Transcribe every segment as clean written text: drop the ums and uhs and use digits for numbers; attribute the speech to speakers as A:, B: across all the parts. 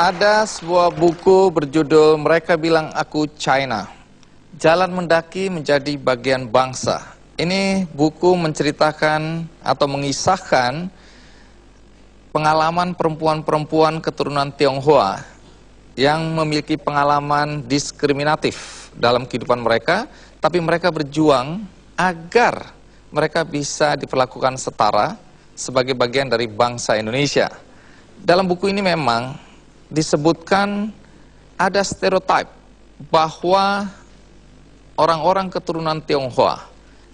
A: Ada sebuah buku berjudul Mereka Bilang Aku China, Jalan Mendaki Menjadi Bagian Bangsa. Ini buku menceritakan atau mengisahkan pengalaman perempuan-perempuan keturunan Tionghoa yang memiliki pengalaman diskriminatif dalam kehidupan mereka, tapi mereka berjuang agar mereka bisa diperlakukan setara sebagai bagian dari bangsa Indonesia. Dalam buku ini memang disebutkan ada stereotip bahwa orang-orang keturunan Tionghoa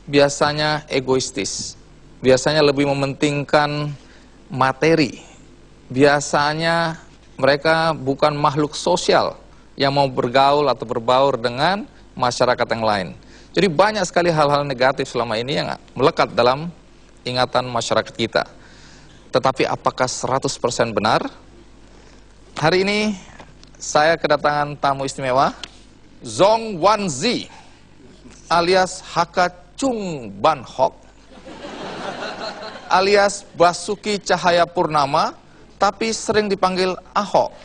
A: biasanya egoistis, biasanya lebih mementingkan materi, biasanya mereka bukan makhluk sosial yang mau bergaul atau berbaur dengan masyarakat yang lain. Jadi banyak sekali hal-hal negatif selama ini yang melekat dalam ingatan masyarakat kita. Tetapi apakah 100% benar? Hari ini saya kedatangan tamu istimewa, Zong Wan Zi alias Haka Chung Ban Hok alias Basuki Cahayapurnama, tapi sering dipanggil Ahok.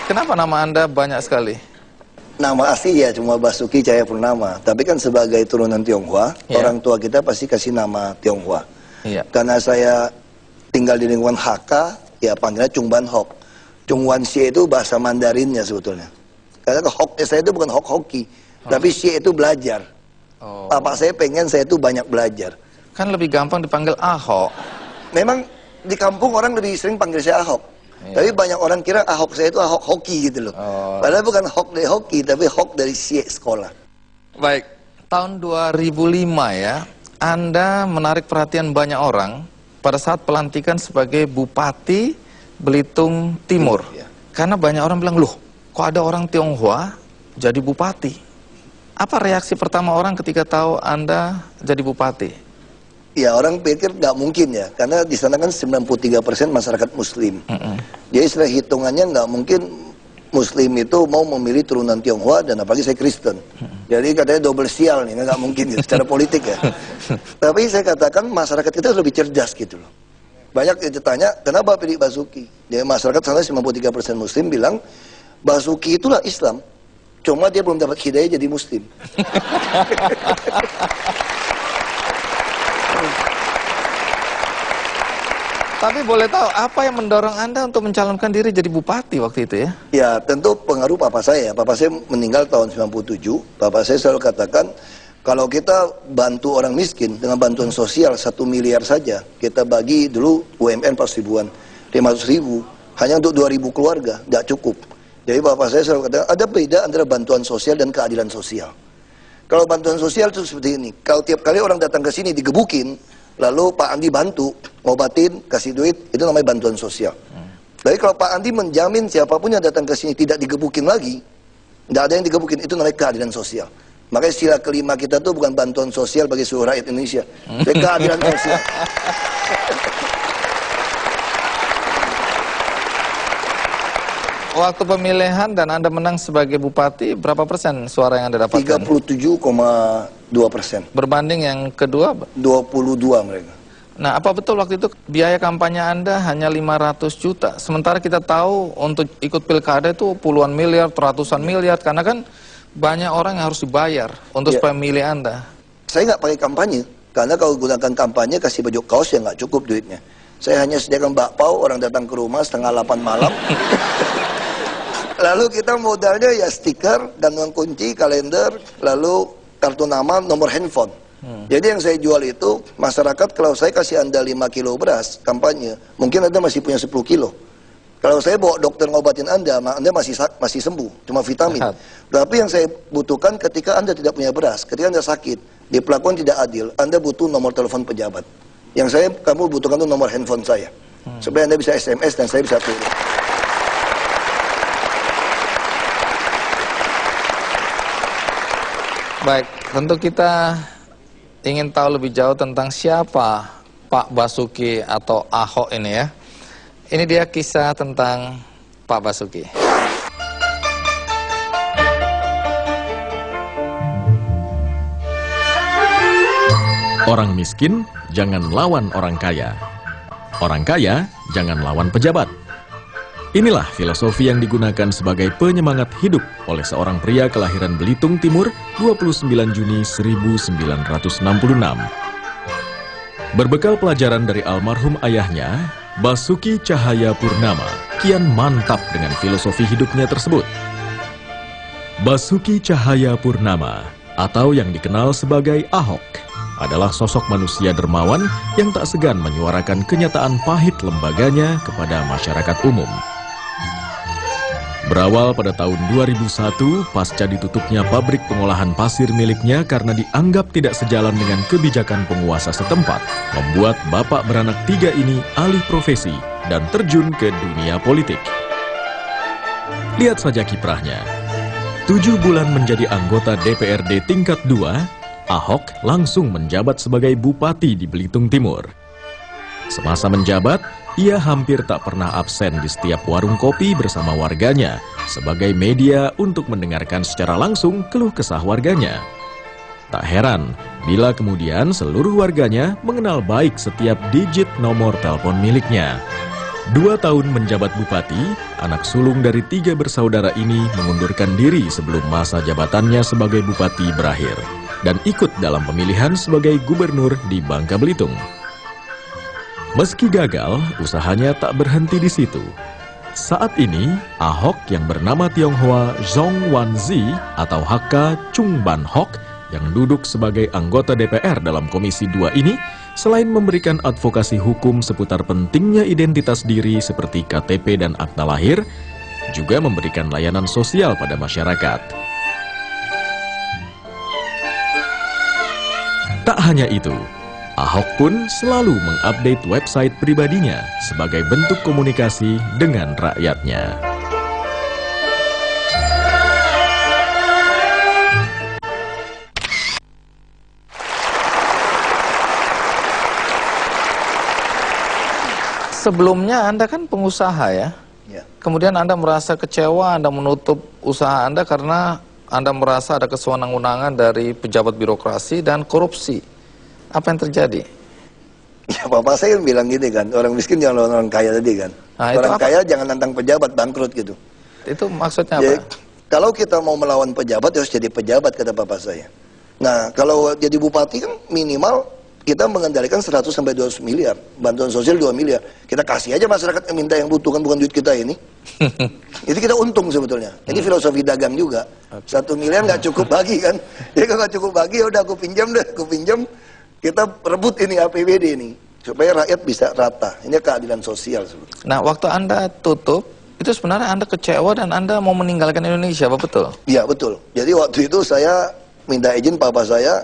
A: Kenapa nama Anda banyak sekali?
B: Nama asli ya cuma Basuki Cahayapurnama, tapi kan sebagai turunan Tionghoa, orang tua kita pasti kasih nama Tionghoa. Karena saya tinggal di lingkungan Hakka, ya panggilnya Chung Ban Hok. Chung Wan Xie itu bahasa Mandarinnya sebetulnya. Karena Hok saya itu bukan Hok hoki, tapi Xie itu belajar. Bapak saya pengen saya itu banyak belajar.
A: Kan lebih gampang dipanggil Ahok.
B: Memang di kampung orang lebih sering panggil saya Ahok. Tapi banyak orang kira Ahok saya itu Ahok hoki gitu loh. Padahal bukan Hok dari hoki, tapi Hok dari Xie sekolah.
A: Baik, tahun 2005 ya, Anda menarik perhatian banyak orang pada saat pelantikan sebagai Bupati Belitung Timur. Karena banyak orang bilang, loh kok ada orang Tionghoa jadi Bupati? Apa reaksi pertama orang ketika tahu Anda jadi Bupati?
B: Ya orang pikir nggak mungkin ya, karena di sana kan 93% masyarakat Muslim. Jadi setelah hitungannya nggak mungkin Muslim itu mau memilih turunan Tionghoa, dan apalagi saya Kristen. Jadi katanya double sial nih, nggak mungkin gitu, secara politik ya. Tapi saya katakan masyarakat kita lebih cerdas gitu loh. Banyak yang ditanya, kenapa pilih Basuki? Jadi masyarakat sana 93% Muslim bilang, Basuki itulah Islam, cuma dia belum dapat hidayah jadi Muslim.
A: Tapi boleh tahu apa yang mendorong Anda untuk mencalonkan diri jadi bupati waktu itu ya?
B: Ya tentu pengaruh papa saya. Papa saya meninggal tahun 97. Papa saya selalu katakan, kalau kita bantu orang miskin dengan bantuan sosial 1 miliar saja, kita bagi dulu UMR 4 ribuan, 500 ribu, hanya untuk 2.000 keluarga, nggak cukup. Jadi papa saya selalu katakan, ada beda antara bantuan sosial dan keadilan sosial. Kalau bantuan sosial itu seperti ini, kalau tiap kali orang datang ke sini digebukin, lalu Pak Andi bantu, ngobatin, kasih duit, itu namanya bantuan sosial. Jadi kalau Pak Andi menjamin siapapun yang datang ke sini tidak digebukin lagi, tidak ada yang digebukin, itu namanya keadilan sosial. Makanya sila kelima kita tuh bukan bantuan sosial bagi seluruh rakyat Indonesia, tapi keadilan sosial.
A: Waktu pemilihan dan Anda menang sebagai bupati, berapa persen suara yang Anda dapatkan?
B: 37,2%.
A: Berbanding yang kedua?
B: 22 mereka.
A: Nah, apa betul waktu itu biaya kampanye Anda hanya 500 juta? Sementara kita tahu untuk ikut pilkada itu puluhan miliar, ratusan miliar, karena kan banyak orang yang harus dibayar untuk supaya memilih Anda.
B: Saya nggak pakai kampanye, karena kalau gunakan kampanye kasih baju kaos ya nggak cukup duitnya. Saya hanya sediakan bakpao, orang datang ke rumah setengah 8 malam. Lalu kita modalnya ya stiker, gantungan kunci, kalender, lalu kartu nama, nomor handphone. Jadi yang saya jual itu, masyarakat kalau saya kasih Anda 5 kilo beras, kampanye, mungkin Anda masih punya 10 kilo. Kalau saya bawa dokter ngobatin Anda masih sembuh, cuma vitamin. Tapi yang saya butuhkan ketika Anda tidak punya beras, ketika Anda sakit, diperlakukan tidak adil, Anda butuh nomor telepon pejabat. Yang kamu butuhkan itu nomor handphone saya. Supaya Anda bisa SMS dan saya bisa turun.
A: Baik, tentu kita ingin tahu lebih jauh tentang siapa Pak Basuki atau Ahok ini ya. Ini dia kisah tentang Pak Basuki.
C: Orang miskin jangan lawan orang kaya. Orang kaya jangan lawan pejabat. Inilah filosofi yang digunakan sebagai penyemangat hidup oleh seorang pria kelahiran Belitung Timur 29 Juni 1966. Berbekal pelajaran dari almarhum ayahnya, Basuki Cahayapurnama kian mantap dengan filosofi hidupnya tersebut. Basuki Cahayapurnama atau yang dikenal sebagai Ahok adalah sosok manusia dermawan yang tak segan menyuarakan kenyataan pahit lembaganya kepada masyarakat umum. Berawal pada tahun 2001, pasca ditutupnya pabrik pengolahan pasir miliknya karena dianggap tidak sejalan dengan kebijakan penguasa setempat, membuat bapak beranak 3 ini alih profesi dan terjun ke dunia politik. Lihat saja kiprahnya. 7 bulan menjadi anggota DPRD tingkat 2, Ahok langsung menjabat sebagai bupati di Belitung Timur. Semasa menjabat, ia hampir tak pernah absen di setiap warung kopi bersama warganya sebagai media untuk mendengarkan secara langsung keluh kesah warganya. Tak heran bila kemudian seluruh warganya mengenal baik setiap digit nomor telepon miliknya. 2 tahun menjabat bupati, anak sulung dari 3 bersaudara ini mengundurkan diri sebelum masa jabatannya sebagai bupati berakhir dan ikut dalam pemilihan sebagai gubernur di Bangka Belitung. Meski gagal, usahanya tak berhenti di situ. Saat ini, Ahok yang bernama Tionghoa Zhong Wanzi atau HK Chung Ban Hok yang duduk sebagai anggota DPR dalam Komisi 2 ini, selain memberikan advokasi hukum seputar pentingnya identitas diri seperti KTP dan akta lahir, juga memberikan layanan sosial pada masyarakat. Tak hanya itu, Ahok pun selalu mengupdate website pribadinya sebagai bentuk komunikasi dengan rakyatnya.
A: Sebelumnya Anda kan pengusaha ya?
B: Ya.
A: Kemudian Anda merasa kecewa, Anda menutup usaha Anda karena Anda merasa ada kesewenang-wenangan dari pejabat birokrasi dan korupsi. Apa yang terjadi?
B: Ya bapak saya bilang gitu kan, orang miskin jangan lawan orang kaya tadi kan.
A: Nah,
B: orang kaya jangan nantang pejabat, bangkrut gitu.
A: Itu maksudnya
B: Jadi,
A: apa?
B: kalau kita mau melawan pejabat, harus jadi pejabat, kata bapak saya. Nah, kalau jadi bupati kan minimal kita mengendalikan 100 sampai 200 miliar. Bantuan sosial 2 miliar. Kita kasih aja masyarakat yang minta, yang butuh, kan bukan duit kita ini. Itu kita untung sebetulnya. Ini filosofi dagang juga. 1 miliar nggak cukup bagi kan. Jadi kalau nggak cukup bagi, ya udah aku pinjam deh, aku pinjam. Kita rebut ini APBD ini. Supaya rakyat bisa rata. Ini keadilan sosial sebetulnya.
A: Nah, waktu Anda tutup, itu sebenarnya Anda kecewa dan Anda mau meninggalkan Indonesia, apa betul?
B: Iya, betul. Jadi waktu itu saya minta izin papa saya,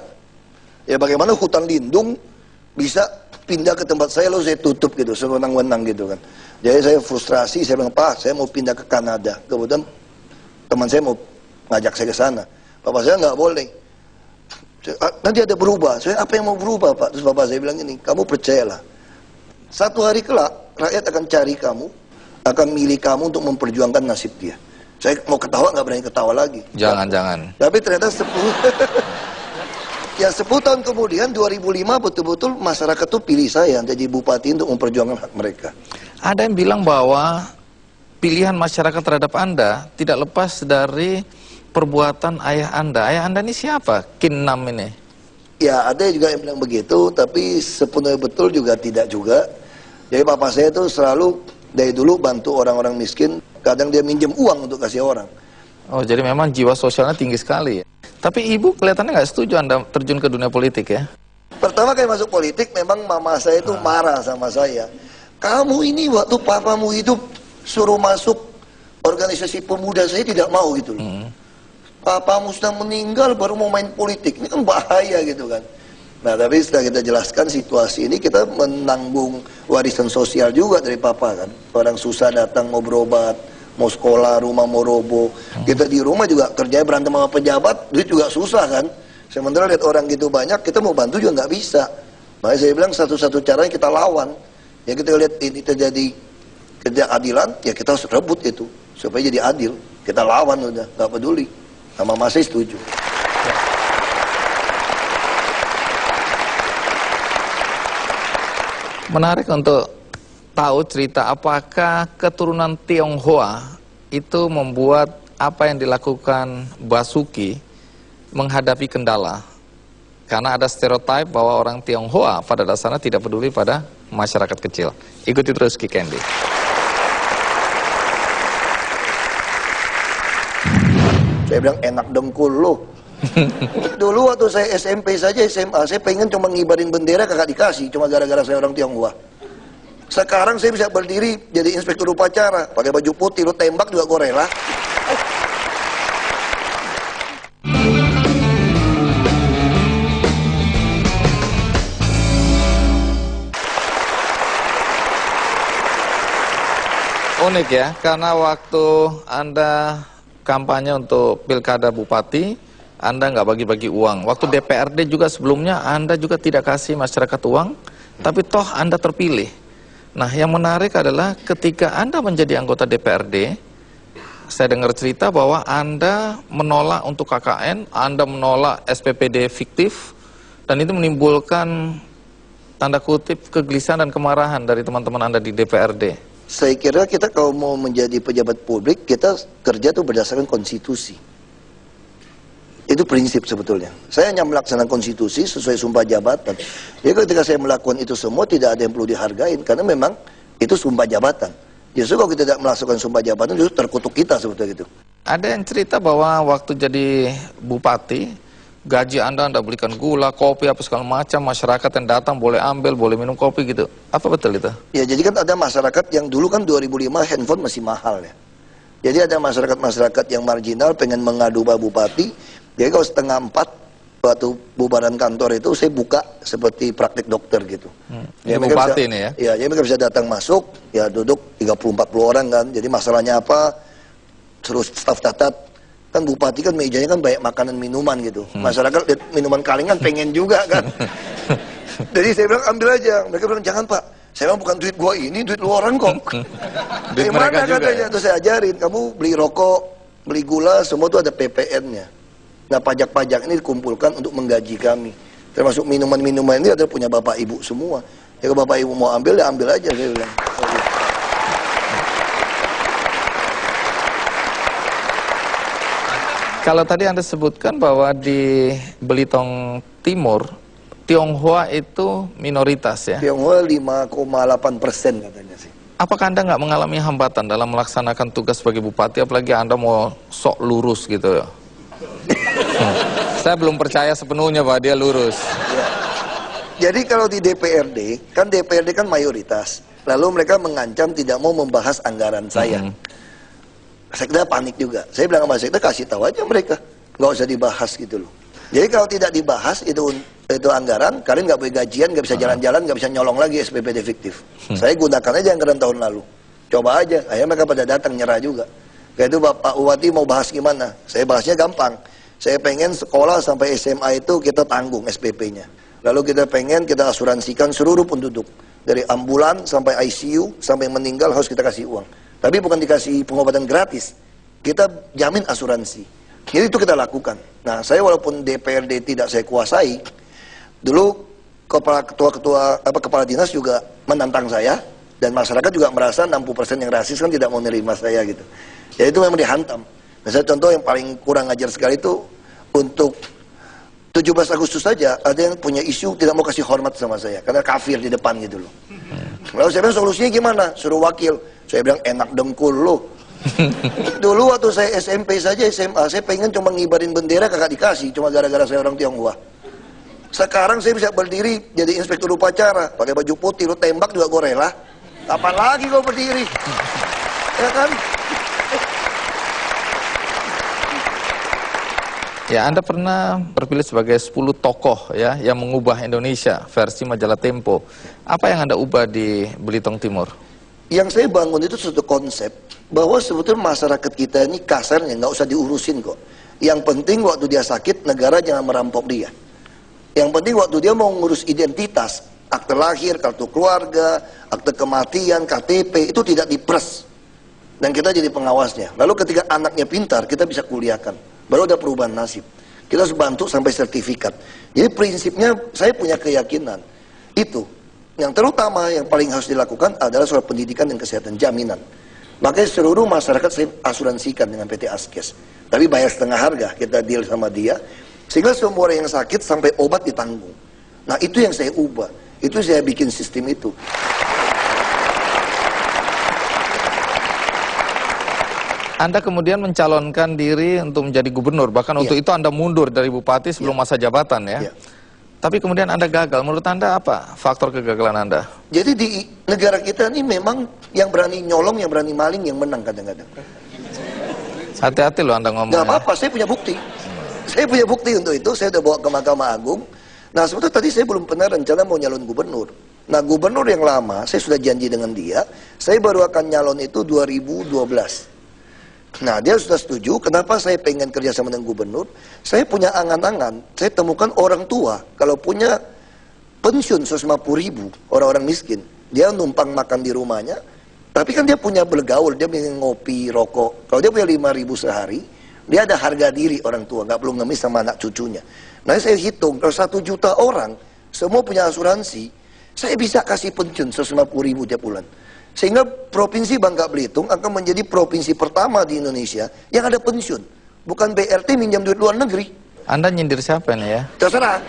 B: ya bagaimana hutan lindung bisa pindah ke tempat saya, lalu saya tutup gitu, sewenang-wenang gitu kan. Jadi saya frustrasi, saya bilang, Pak, saya mau pindah ke Kanada. Kemudian teman saya mau ngajak saya ke sana. Papa saya nggak boleh. Nanti ada berubah. Saya, apa yang mau berubah, Pak? Terus bapak saya bilang ini, kamu percayalah. Satu hari kelak, rakyat akan cari kamu, akan milih kamu untuk memperjuangkan nasib dia. Saya mau ketawa, nggak berani ketawa lagi.
A: Jangan.
B: Tapi ternyata 10 tahun kemudian, 2005 betul-betul masyarakat tuh pilih saya jadi bupati untuk memperjuangkan hak mereka.
A: Ada yang bilang bahwa pilihan masyarakat terhadap Anda tidak lepas dari perbuatan ayah Anda. Ayah Anda ini siapa? Kin Nam ini.
B: Ya, ada juga yang bilang begitu, tapi sepenuhnya betul juga tidak juga. Jadi papa saya tuh selalu dari dulu bantu orang-orang miskin. Kadang dia minjem uang untuk kasih orang.
A: Oh, jadi memang jiwa sosialnya tinggi sekali ya. Tapi ibu kelihatannya nggak setuju Anda terjun ke dunia politik ya?
B: Pertama kali masuk politik, memang mama saya itu marah sama saya. Kamu ini waktu papamu hidup suruh masuk organisasi pemuda, saya tidak mau gitu loh. Papamu sudah meninggal baru mau main politik, ini kan bahaya gitu kan. Nah, tapi setelah kita jelaskan situasi ini, kita menanggung warisan sosial juga dari papa kan. Orang susah datang mau berobat, mau sekolah, rumah mau roboh. Kita di rumah juga kerjanya berantem sama pejabat, duit juga susah kan. Sementara lihat orang gitu banyak, kita mau bantu juga nggak bisa. Makanya saya bilang satu-satu caranya kita lawan. Ya kita lihat ini terjadi keadilan, ya kita harus rebut itu supaya jadi adil. Kita lawan udah, nggak peduli. Sama masih setuju.
A: Menarik untuk tahu cerita apakah keturunan Tionghoa itu membuat apa yang dilakukan Basuki menghadapi kendala. Karena ada stereotip bahwa orang Tionghoa pada dasarnya tidak peduli pada masyarakat kecil. Ikuti terus Ki Candy.
B: Saya bilang enak dengkul lo. Dulu waktu saya SMP saja, SMA, saya pengen cuma ngibarin bendera kagak dikasih, cuma gara-gara saya orang Tionghoa. Sekarang saya bisa berdiri jadi inspektur upacara, pakai baju putih, lo tembak juga gue rela.
A: Unik ya, karena waktu Anda kampanye untuk pilkada bupati, Anda nggak bagi-bagi uang. Waktu DPRD juga sebelumnya Anda juga tidak kasih masyarakat uang, tapi toh Anda terpilih. Nah, yang menarik adalah ketika Anda menjadi anggota DPRD, saya dengar cerita bahwa Anda menolak untuk KKN, Anda menolak SPPD fiktif, dan itu menimbulkan tanda kutip kegelisahan dan kemarahan dari teman-teman Anda di DPRD.
B: Saya kira kita kalau mau menjadi pejabat publik, kita kerja tuh berdasarkan konstitusi. Itu prinsip sebetulnya. Saya hanya melaksanakan konstitusi sesuai sumpah jabatan. Jadi ketika saya melakukan itu semua, tidak ada yang perlu dihargain, karena memang itu sumpah jabatan. Justru kalau kita tidak melaksanakan sumpah jabatan, justru terkutuk kita sebetulnya gitu.
A: Ada yang cerita bahwa waktu jadi bupati, gaji Anda belikan gula, kopi, apa segala macam, masyarakat yang datang boleh ambil, boleh minum kopi gitu. Apa betul itu?
B: Ya, jadi kan ada masyarakat yang dulu kan 2005 handphone masih mahal ya. Jadi ada masyarakat-masyarakat yang marginal pengen mengadu Pak Bupati. Jadi kalau 3:30 waktu bubaran kantor itu saya buka seperti praktik dokter gitu.
A: Ya, bupati ini ya?
B: Ya, jadi mereka bisa datang masuk, ya duduk 30-40 orang kan. Jadi masalahnya apa, terus staf catat. Kan bupati kan mejanya kan banyak makanan minuman gitu. Masyarakat lihat minuman kalengan pengen juga kan. Jadi saya bilang ambil aja. Mereka bilang jangan Pak, saya bilang bukan duit gua ini, duit lu orang kok.
A: Duit mereka juga
B: katanya, ya? Terus saya ajarin, kamu beli rokok, beli gula, semua tuh ada PPN-nya. Nah pajak-pajak ini dikumpulkan untuk menggaji kami. Termasuk minuman-minuman ini adalah punya bapak ibu semua. Ya kalau bapak ibu mau ambil, ya ambil aja saya bilang.
A: Kalau tadi Anda sebutkan bahwa di Belitung Timur, Tionghoa itu minoritas ya?
B: Tionghoa 5,8% katanya sih.
A: Apakah Anda nggak mengalami hambatan dalam melaksanakan tugas sebagai bupati, apalagi Anda mau sok lurus gitu ya? Saya belum percaya sepenuhnya bahwa dia lurus.
B: Ya. Jadi kalau di DPRD kan mayoritas. Lalu mereka mengancam tidak mau membahas anggaran saya. Sekda panik juga. Saya bilang sama Sekda, kasih tahu aja mereka, nggak usah dibahas gitu loh. Jadi kalau tidak dibahas itu anggaran, kalian nggak boleh gajian, nggak bisa jalan-jalan, nggak bisa nyolong lagi SPPD fiktif. Saya gunakan aja anggaran tahun lalu. Coba aja. Akhirnya mereka pada datang nyerah juga. Kayak itu Pak Bupati mau bahas gimana? Saya bahasnya gampang. Saya pengen sekolah sampai SMA itu kita tanggung SPP-nya. Lalu kita pengen kita asuransikan seluruh penduduk. Dari ambulan sampai ICU, sampai meninggal harus kita kasih uang. Tapi bukan dikasih pengobatan gratis, kita jamin asuransi. Jadi itu kita lakukan. Nah, saya walaupun DPRD tidak saya kuasai, dulu kepala dinas juga menantang saya, dan masyarakat juga merasa 60% yang rasis kan tidak mau menerima saya gitu. Ya itu memang dihantam. Misalnya contoh yang paling kurang ajar sekali itu untuk 17 Agustus saja ada yang punya isu tidak mau kasih hormat sama saya karena kafir di depan gitu loh. Lalu saya bilang solusinya gimana? Suruh wakil. Saya bilang enak dengkul lo. Dulu waktu saya SMP saja, SMA, saya pengen cuma ngibarin bendera kagak dikasih, cuma gara-gara saya orang Tionghoa. Sekarang saya bisa berdiri jadi inspektur upacara, pakai baju putih, lo tembak juga gue rela. Kapan lagi gue berdiri? Ya kan?
A: Ya, Anda pernah terpilih sebagai 10 tokoh ya yang mengubah Indonesia versi majalah Tempo. Apa yang Anda ubah di Belitung Timur?
B: Yang saya bangun itu suatu konsep bahwa sebetulnya masyarakat kita ini kasarnya nggak usah diurusin kok. Yang penting waktu dia sakit negara jangan merampok dia. Yang penting waktu dia mau ngurus identitas, akte lahir, kartu keluarga, akte kematian, KTP itu tidak diperes. Dan kita jadi pengawasnya. Lalu ketika anaknya pintar kita bisa kuliahkan. Baru ada perubahan nasib. Kita harus bantu sampai sertifikat. Jadi prinsipnya saya punya keyakinan itu yang terutama yang paling harus dilakukan adalah soal pendidikan dan kesehatan, jaminan. Makanya seluruh masyarakat saya asuransikan dengan PT Askes. Tapi bayar setengah harga, kita deal sama dia. Sehingga semua orang yang sakit sampai obat ditanggung. Nah itu yang saya ubah, itu saya bikin sistem itu.
A: Anda kemudian mencalonkan diri untuk menjadi gubernur, bahkan untuk itu Anda mundur dari bupati sebelum masa jabatan ya. Tapi kemudian Anda gagal. Menurut Anda apa faktor kegagalan Anda?
B: Jadi di negara kita ini memang yang berani nyolong, yang berani maling, yang menang kadang-kadang.
A: Hati-hati loh Anda ngomongnya.
B: Gak apa-apa, saya punya bukti. Saya punya bukti untuk itu, saya udah bawa ke Mahkamah Agung. Nah sebetulnya tadi saya belum pernah rencana mau nyalon gubernur. Nah gubernur yang lama, saya sudah janji dengan dia, saya baru akan nyalon itu 2012. Nah dia sudah setuju, kenapa saya pengen kerjasama dengan gubernur? Saya punya angan-angan, saya temukan orang tua, kalau punya pensiun 150.000, orang-orang miskin, dia numpang makan di rumahnya, tapi kan dia punya bergaul, dia pengen ngopi, rokok. Kalau dia punya 5.000 sehari, dia ada harga diri orang tua, nggak perlu ngemis sama anak cucunya. Nah saya hitung, kalau 1 juta orang, semua punya asuransi, saya bisa kasih pensiun 150.000 tiap bulan. Sehingga Provinsi Bangka Belitung akan menjadi provinsi pertama di Indonesia yang ada pensiun. Bukan BRT minjam duit luar negeri.
A: Anda nyindir siapa nih ya?
B: Terserah.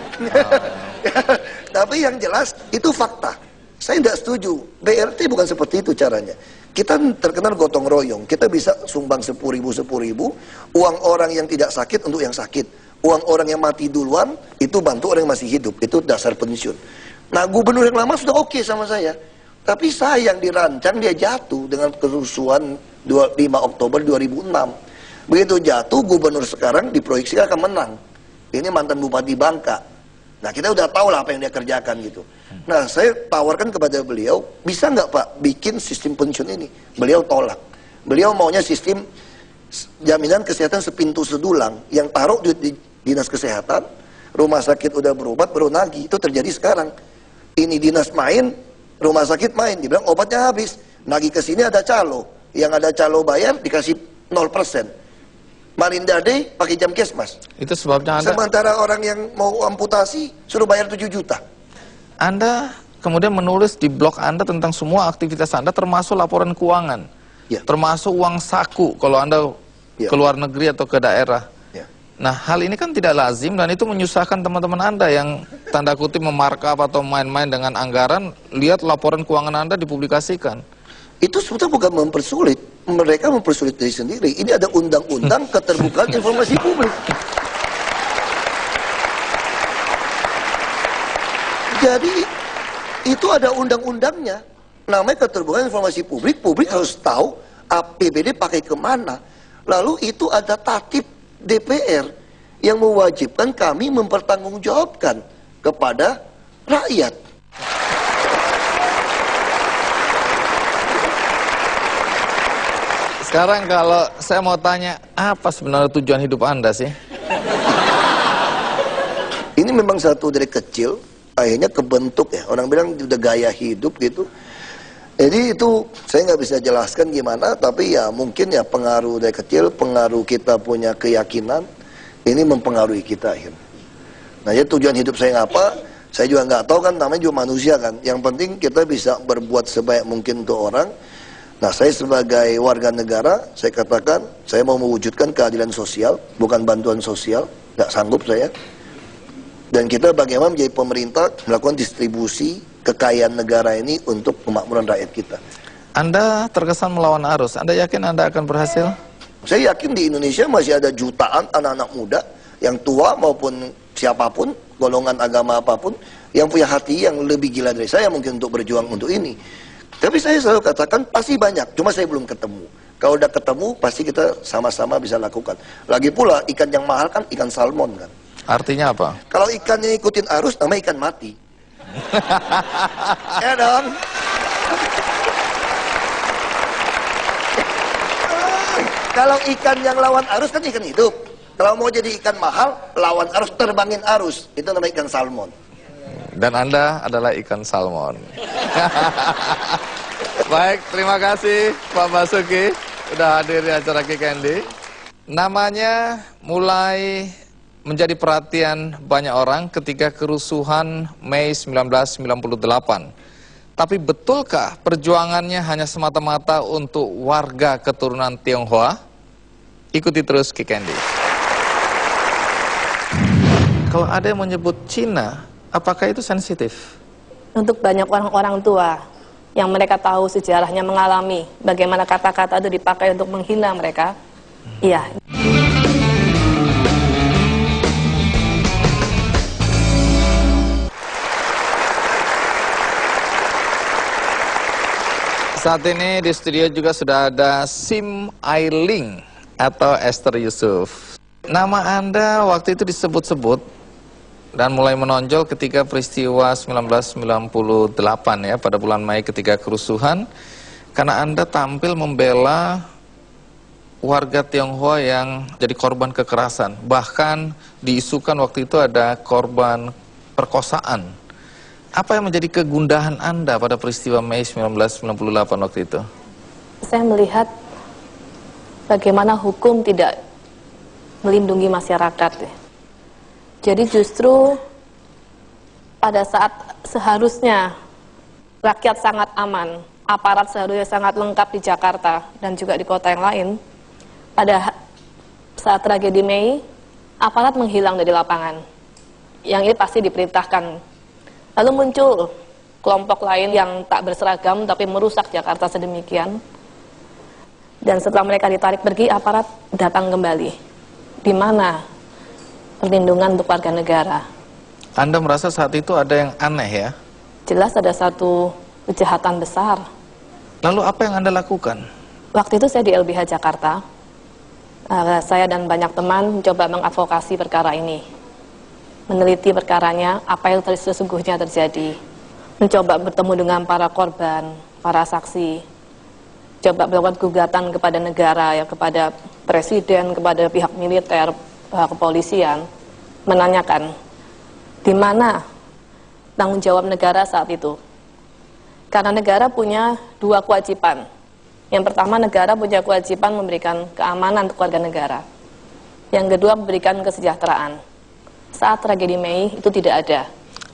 B: Tapi yang jelas itu fakta. Saya tidak setuju. BRT bukan seperti itu caranya. Kita terkenal gotong royong. Kita bisa sumbang 10.000, uang orang yang tidak sakit untuk yang sakit. Uang orang yang mati duluan, itu bantu orang yang masih hidup. Itu dasar pensiun. Nah gubernur yang lama sudah oke sama saya. Tapi sayang dirancang dia jatuh dengan kerusuhan 5 Oktober 2006. Begitu jatuh, gubernur sekarang diproyeksikan akan menang. Ini mantan Bupati Bangka. Nah kita udah tahu lah apa yang dia kerjakan gitu. Nah saya tawarkan kepada beliau, bisa nggak Pak bikin sistem pensiun ini? Beliau tolak. Beliau maunya sistem jaminan kesehatan sepintu sedulang, yang taruh di dinas kesehatan, rumah sakit udah berobat baru nagih. Itu terjadi sekarang. Ini dinas main, rumah sakit main, dibilang obatnya habis, nagih ke sini ada calo, yang ada calo bayar dikasih 0%. Marinda Day pakai jam kesmas.
A: Itu sebabnya Anda...
B: Sementara orang yang mau amputasi suruh bayar 7 juta.
A: Anda kemudian menulis di blog Anda tentang semua aktivitas Anda, termasuk laporan keuangan, termasuk uang saku kalau Anda ke luar negeri atau ke daerah. Nah, hal ini kan tidak lazim dan itu menyusahkan teman-teman Anda yang tanda kutip memarkup atau main-main dengan anggaran. Lihat laporan keuangan Anda dipublikasikan.
B: Itu sebetulnya bukan mempersulit. Mereka mempersulit diri sendiri. Ini ada undang-undang keterbukaan informasi publik. Jadi, itu ada undang-undangnya. Namanya keterbukaan informasi publik. Publik harus tahu APBD pakai kemana. Lalu itu ada tatib DPR yang mewajibkan kami mempertanggungjawabkan kepada rakyat.
A: Sekarang kalau saya mau tanya, apa sebenarnya tujuan hidup Anda sih?
B: Ini memang satu dari kecil, akhirnya kebentuk ya. Orang bilang udah gaya hidup gitu. Jadi itu saya nggak bisa jelaskan gimana, tapi ya mungkin ya pengaruh dari kecil, pengaruh kita punya keyakinan, ini mempengaruhi kita akhirnya. Nah ya tujuan hidup saya apa, saya juga nggak tahu kan, namanya juga manusia kan. Yang penting kita bisa berbuat sebaik mungkin untuk orang. Nah saya sebagai warga negara, saya katakan saya mau mewujudkan keadilan sosial, bukan bantuan sosial, nggak sanggup saya. Dan kita bagaimana menjadi pemerintah melakukan distribusi kekayaan negara ini untuk kemakmuran rakyat kita.
A: Anda terkesan melawan arus. Anda yakin Anda akan berhasil?
B: Saya yakin di Indonesia masih ada jutaan anak-anak muda, yang tua maupun siapapun, golongan agama apapun, yang punya hati yang lebih gila dari saya mungkin untuk berjuang untuk ini. Tapi saya selalu katakan pasti banyak, cuma saya belum ketemu. Kalau udah ketemu, pasti kita sama-sama bisa lakukan. Lagi pula ikan yang mahal kan ikan salmon kan.
A: Artinya apa?
B: Kalau ikannya ikutin arus, namanya ikan mati. Ya dong. Kalau ikan yang lawan arus kan ikan hidup. Kalau mau jadi ikan mahal, lawan arus, terbangin arus. Itu namanya ikan salmon.
A: Dan Anda adalah ikan salmon. Baik, terima kasih Pak Basuki sudah hadir di acara Kick Andy. Namanya mulai menjadi perhatian banyak orang ketika kerusuhan Mei 1998. Tapi betulkah perjuangannya hanya semata-mata untuk warga keturunan Tionghoa? Ikuti terus Kick Andy. Kalau ada yang menyebut Cina, apakah itu sensitif?
D: Untuk banyak orang-orang tua yang mereka tahu sejarahnya, mengalami bagaimana kata-kata itu dipakai untuk menghina mereka, iya.
A: Saat ini di studio juga sudah ada Sim Ailing atau Esther Yusuf. Nama Anda waktu itu disebut-sebut dan mulai menonjol ketika peristiwa 1998 ya, pada bulan Mei ketika kerusuhan, karena Anda tampil membela warga Tionghoa yang jadi korban kekerasan. Bahkan diisukan waktu itu ada korban perkosaan. Apa yang menjadi kegundahan Anda pada peristiwa Mei 1998 waktu itu?
D: Saya melihat bagaimana hukum tidak melindungi masyarakat. Jadi justru pada saat seharusnya rakyat sangat aman, aparat seharusnya sangat lengkap di Jakarta dan juga di kota yang lain, pada saat tragedi Mei, aparat menghilang dari lapangan. Yang ini pasti diperintahkan. Lalu muncul kelompok lain yang tak berseragam tapi merusak Jakarta sedemikian. Dan setelah mereka ditarik pergi, aparat datang kembali. Di mana perlindungan untuk warga negara?
A: Anda merasa saat itu ada yang aneh ya?
D: Jelas ada satu kejahatan besar.
A: Lalu apa yang Anda lakukan? Waktu
D: itu saya di LBH Jakarta. Saya dan banyak teman mencoba mengadvokasi perkara ini, meneliti perkaranya, apa yang sesungguhnya terjadi, mencoba bertemu dengan para korban, para saksi, coba melakukan gugatan kepada negara, ya, kepada presiden, kepada pihak militer, kepolisian, menanyakan di mana tanggung jawab negara saat itu. Karena negara punya dua kewajiban. Yang pertama, negara punya kewajiban memberikan keamanan untuk warga negara. Yang kedua, memberikan kesejahteraan. Saat tragedi Mei itu tidak ada.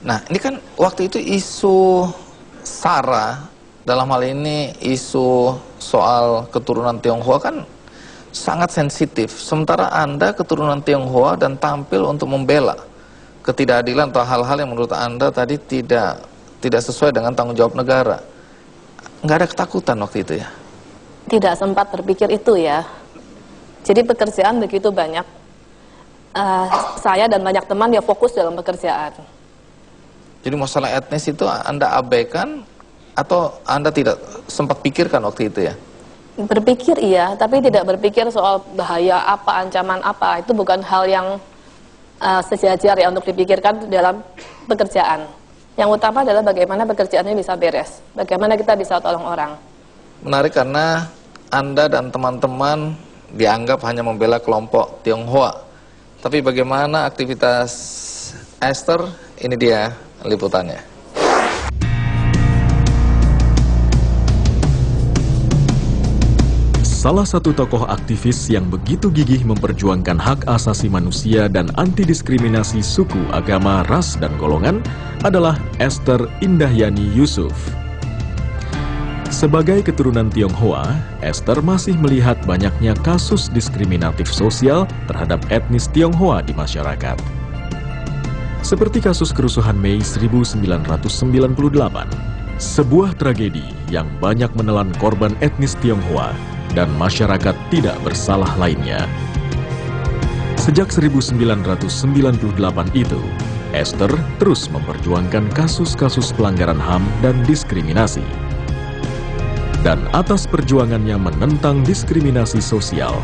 A: Nah, ini kan waktu itu isu SARA, dalam hal ini isu soal keturunan Tionghoa kan sangat sensitif. Sementara Anda keturunan Tionghoa dan tampil untuk membela ketidakadilan atau hal-hal yang menurut Anda tadi tidak sesuai dengan tanggung jawab negara. Nggak ada ketakutan waktu itu ya?
D: Tidak sempat berpikir itu ya. Jadi pekerjaan begitu banyak. Saya dan banyak teman ya fokus dalam pekerjaan.
A: Jadi masalah etnis itu Anda abaikan atau Anda tidak sempat pikirkan waktu itu ya?
D: Berpikir iya, tapi tidak berpikir soal bahaya apa, ancaman apa. Itu bukan hal yang sejajar ya untuk dipikirkan dalam pekerjaan. Yang utama adalah bagaimana pekerjaannya bisa beres, bagaimana kita bisa tolong orang.
A: Menarik karena Anda dan teman-teman dianggap hanya membela kelompok Tionghoa. Tapi bagaimana aktivitas Esther? Ini dia liputannya.
C: Salah satu tokoh aktivis yang begitu gigih memperjuangkan hak asasi manusia dan anti-diskriminasi suku, agama, ras, dan golongan adalah Esther Indahyani Yusuf. Sebagai keturunan Tionghoa, Esther masih melihat banyaknya kasus diskriminatif sosial terhadap etnis Tionghoa di masyarakat. Seperti kasus kerusuhan Mei 1998, sebuah tragedi yang banyak menelan korban etnis Tionghoa dan masyarakat tidak bersalah lainnya. Sejak 1998 itu, Esther terus memperjuangkan kasus-kasus pelanggaran HAM dan diskriminasi. Dan atas perjuangannya menentang diskriminasi sosial,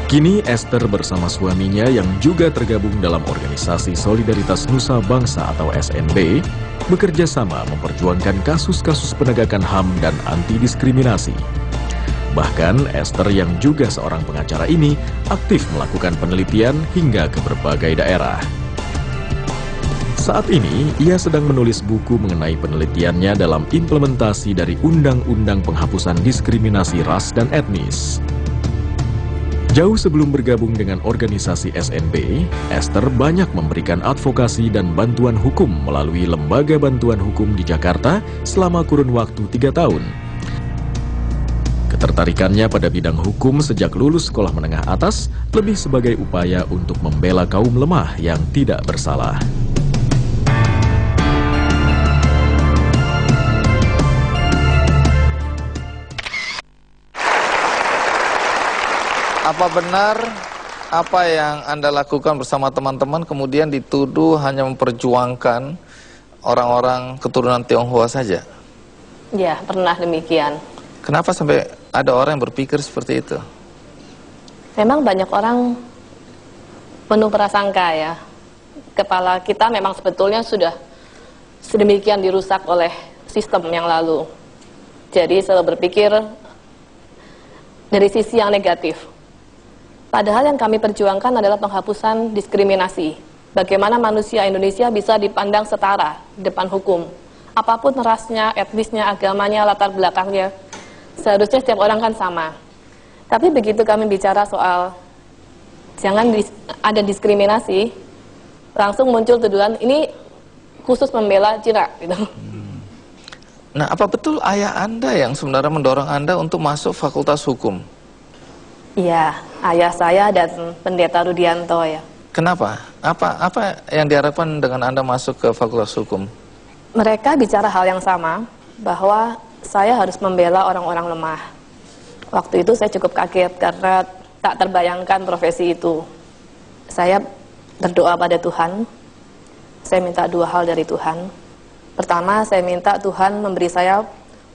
C: kini Esther bersama suaminya yang juga tergabung dalam organisasi Solidaritas Nusa Bangsa atau SNB, bekerja sama memperjuangkan kasus-kasus penegakan HAM dan anti-diskriminasi. Bahkan Esther yang juga seorang pengacara ini aktif melakukan penelitian hingga ke berbagai daerah. Saat ini, ia sedang menulis buku mengenai penelitiannya dalam implementasi dari Undang-Undang Penghapusan Diskriminasi Ras dan Etnis. Jauh sebelum bergabung dengan organisasi SNB, Esther banyak memberikan advokasi dan bantuan hukum melalui Lembaga Bantuan Hukum di Jakarta selama kurun waktu 3 tahun. Ketertarikannya pada bidang hukum sejak lulus sekolah menengah atas lebih sebagai upaya untuk membela kaum lemah yang tidak bersalah.
A: Apa benar apa yang Anda lakukan bersama teman-teman kemudian dituduh hanya memperjuangkan orang-orang keturunan Tionghoa saja?
D: Ya, pernah demikian.
A: Kenapa sampai ada orang yang berpikir seperti itu?
D: Memang banyak orang penuh prasangka ya. Kepala kita memang sebetulnya sudah sedemikian dirusak oleh sistem yang lalu. Jadi selalu berpikir dari sisi yang negatif. Padahal yang kami perjuangkan adalah penghapusan diskriminasi. Bagaimana manusia Indonesia bisa dipandang setara di depan hukum. Apapun rasnya, etnisnya, agamanya, latar belakangnya. Seharusnya setiap orang kan sama. Tapi begitu kami bicara soal jangan ada diskriminasi, langsung muncul tuduhan ini khusus membela Cina gitu.
A: Nah, apa betul ayah Anda yang sebenarnya mendorong Anda untuk masuk Fakultas Hukum?
D: Iya, ayah saya dan Pendeta Rudianto ya.
A: Kenapa? Apa yang diharapkan dengan Anda masuk ke Fakultas Hukum?
D: Mereka bicara hal yang sama, bahwa saya harus membela orang-orang lemah. Waktu itu saya cukup kaget karena tak terbayangkan profesi itu. Saya berdoa pada Tuhan, saya minta 2 hal dari Tuhan. Pertama, saya minta Tuhan memberi saya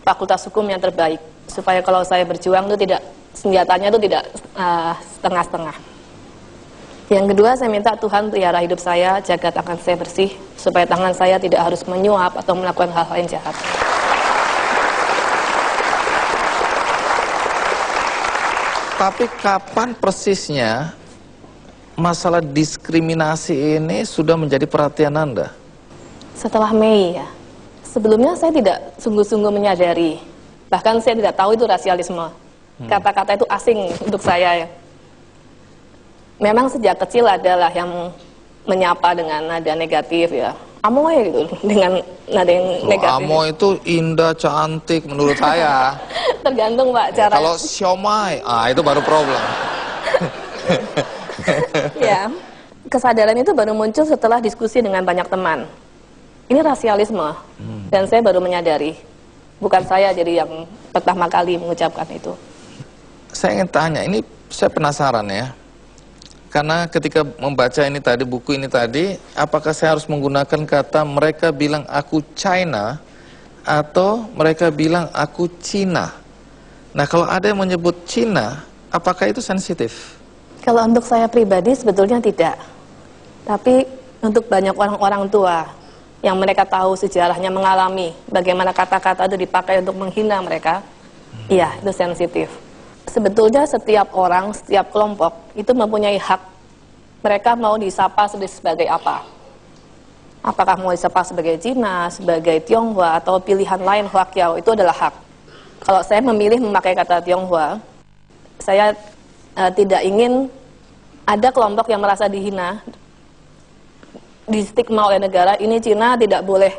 D: fakultas hukum yang terbaik, supaya kalau saya berjuang itu tidak, senjatanya itu tidak setengah-setengah. Yang kedua, saya minta Tuhan pelihara hidup saya, jaga tangan saya bersih, supaya tangan saya tidak harus menyuap atau melakukan hal-hal yang jahat.
A: Tapi kapan persisnya masalah diskriminasi ini sudah menjadi perhatian Anda?
D: Setelah Mei ya. Sebelumnya saya tidak sungguh-sungguh menyadari. Bahkan saya tidak tahu itu rasialisme. Kata-kata itu asing untuk saya ya. Memang sejak kecil adalah yang menyapa dengan nada negatif ya. Amoy gitu, dengan nada yang negatif.
A: Amoy itu indah, cantik menurut saya.
D: Tergantung Pak cara.
A: Kalau siomay, itu baru problem.
D: Ya, kesadaran itu baru muncul setelah diskusi dengan banyak teman. Ini rasialisme, dan saya baru menyadari. Bukan saya jadi yang pertama kali mengucapkan itu.
A: Saya ingin tanya, ini saya penasaran ya. Karena ketika membaca ini tadi, buku ini tadi, apakah saya harus menggunakan kata mereka bilang aku China atau mereka bilang aku Cina? Nah, kalau ada yang menyebut Cina, apakah itu sensitif?
D: Kalau untuk saya pribadi sebetulnya tidak. Tapi untuk banyak orang-orang tua yang mereka tahu sejarahnya, mengalami bagaimana kata-kata itu dipakai untuk menghina mereka, iya, itu sensitif. Sebetulnya setiap orang, setiap kelompok itu mempunyai hak. Mereka mau disapa sebagai apa? Apakah mau disapa sebagai Cina, sebagai Tionghoa, atau pilihan lain Hokkien, itu adalah hak. Kalau saya memilih memakai kata Tionghoa, saya tidak ingin ada kelompok yang merasa dihina, di stigma oleh negara. Ini Cina tidak boleh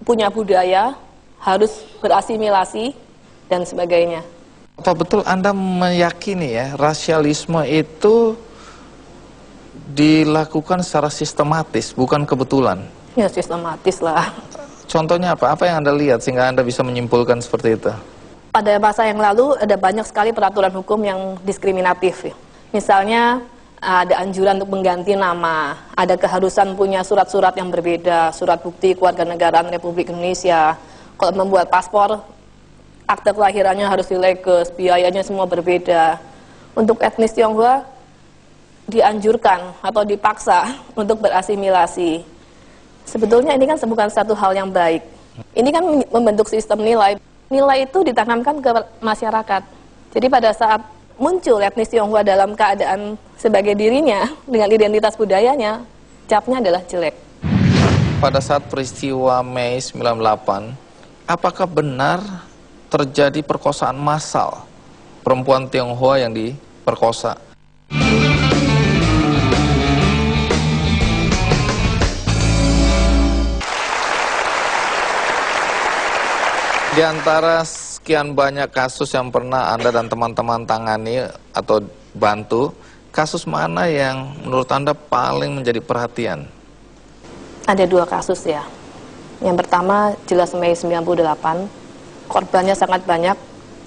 D: punya budaya, harus berasimilasi, dan sebagainya.
A: Apa betul Anda meyakini ya, rasialisme itu dilakukan secara sistematis, bukan kebetulan?
D: Ya, sistematis lah.
A: Contohnya apa? Apa yang Anda lihat sehingga Anda bisa menyimpulkan seperti itu?
D: Pada masa yang lalu ada banyak sekali peraturan hukum yang diskriminatif. Misalnya ada anjuran untuk mengganti nama, ada keharusan punya surat-surat yang berbeda, surat bukti kewarganegaraan Republik Indonesia. Kalau membuat paspor, akte kelahirannya harus dileges, biayanya semua berbeda. Untuk etnis Tionghoa dianjurkan atau dipaksa untuk berasimilasi. Sebetulnya ini kan bukan satu hal yang baik. Ini kan membentuk sistem nilai. Nilai itu ditanamkan ke masyarakat. Jadi pada saat muncul etnis Tionghoa dalam keadaan sebagai dirinya, dengan identitas budayanya, capnya adalah jelek.
A: Pada saat peristiwa Mei 98, apakah benar terjadi perkosaan massal perempuan Tionghoa yang di diperkosa. Di antara sekian banyak kasus yang pernah Anda dan teman-teman tangani atau bantu, kasus mana yang menurut Anda paling menjadi perhatian?
D: Ada 2 kasus ya. Yang pertama jelas Mei 98, korbannya sangat banyak.